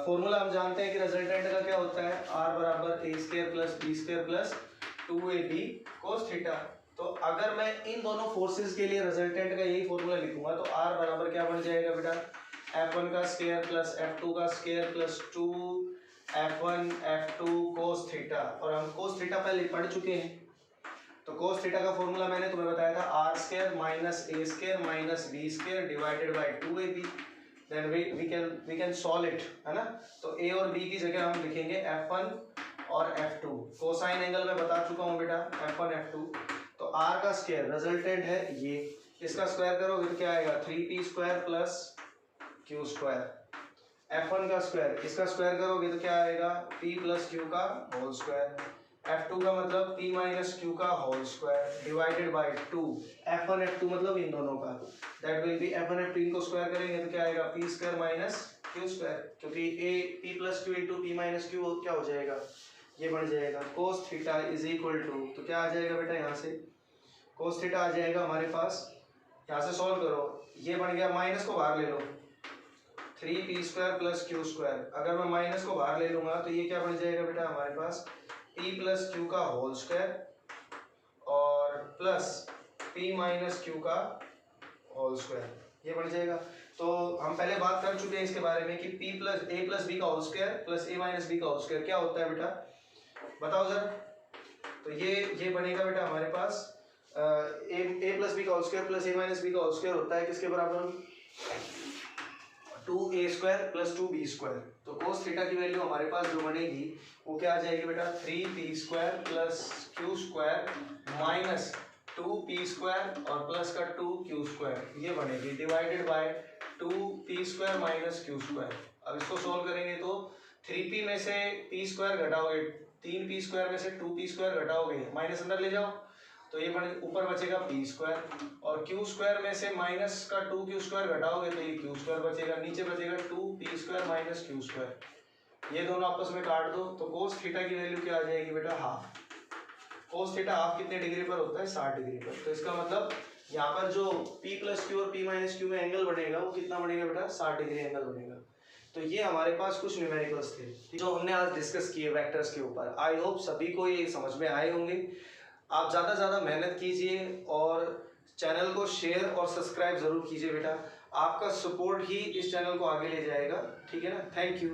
फॉर्मूला हम जानते हैं कि रिजल्टेंट का क्या होता है, आर बराबर A square plus B square plus 2ab cos theta. तो अगर मैं इन दोनों फोर्सेस के लिए रिजल्टेंट का यही फॉर्मूला लिखूंगा तो आर बराबर क्या बन जाएगा बेटा, f1 का स्क्वायर प्लस f2 का square plus 2f1 f2 cos theta. और हम cos थीटा पहले पढ़ चुके हैं, तो cos थीटा का फॉर्मूला मैंने तुम्हें बताया था R square minus A square minus B square divided by 2ab। Then we can solve it, है ना। तो a और b की जगह हम लिखेंगे f1 और f2। कोसाइन एंगल मैं बता चुका हूँ बेटा, f1 f2। तो r का स्क्वायर रिजल्टेंट है ये, इसका स्क्वायर करोगे तो क्या आएगा 3p square plus q square. f1 का स्क्वायर, इसका स्क्वायर करोगे तो क्या आएगा p प्लस q का होल स्क्वायर। f2 का मतलब p माइनस q का whole square divided by 2। f1 f2 मतलब इन दोनों का, that will B f1 f2 इनको स्क्वायर करेंगे तो क्या आएगा p square minus q square, क्योंकि a p plus q into p minus q क्या हो जाएगा, ये बन जाएगा cos theta is equal to, तो क्या आ जाएगा बेटा यहाँ से cos थीटा आ जाएगा हमारे पास, यहाँ से सॉल्व करो, ये बन गया, माइनस को बाहर ले लो 3p square plus q square. अगर मैं माइनस को बाहर ले लूंगा तो ये क्या बन जाएगा बेटा हमारे पास p प्लस q का होल स्क्वायर और प्लस p माइनस q का होल स्क्वायर, ये बन जाएगा। तो हम पहले बात कर चुके हैं इसके बारे में कि p plus a plus b का whole square plus a minus b का होल स्क्वायर क्या होता है बेटा, बताओ जरा। तो ये बनेगा बेटा हमारे पास a प्लस b का whole square plus a minus b का होल स्क्वायर होता है किसके बराबर, 2a square plus 2b square. तो cos थीटा की वैल्यू हमारे पास जो बनेगी वो क्या आ जाएगी बेटा 3p square plus q square minus 2p square और प्लस का 2q स्क्वायर, ये बनेगी divided by 2p square minus q square. अब इसको सोल्व करेंगे तो 3p में से p स्क्वायर घटाओगे, 3p स्क्वायर में से 2p स्क्वायर घटाओगे, माइनस अंदर ले जाओ तो ये ऊपर बचेगा p स्क्वायर, और q स्क्वायर में से माइनस का 2q स्क्वायर घटाओगे तो ये q स्क्वायर बचेगा, नीचे बचेगा 2p square minus q square. ये दोनों आपस में काट दो तो cos थीटा की वैल्यू क्या आ जाएगी बेटा हाफ। cos थीटा हाफ कितने डिग्री पर होता है 60 डिग्री पर। तो इसका मतलब यहाँ पर जो p प्लस क्यू और p माइनस क्यू में एंगल बनेगा वो कितना बनेगा बेटा 60 डिग्री एंगल बनेगा। तो ये हमारे पास कुछ न्यूमेरिकल्स थे जो हमने आज डिस्कस किए वेक्टर्स के ऊपर। आई होप सभी को ये समझ में आए होंगे। आप ज़्यादा ज़्यादा मेहनत कीजिए और चैनल को शेयर और सब्सक्राइब ज़रूर कीजिए बेटा, आपका सपोर्ट ही इस चैनल को आगे ले जाएगा, ठीक है ना। Thank you.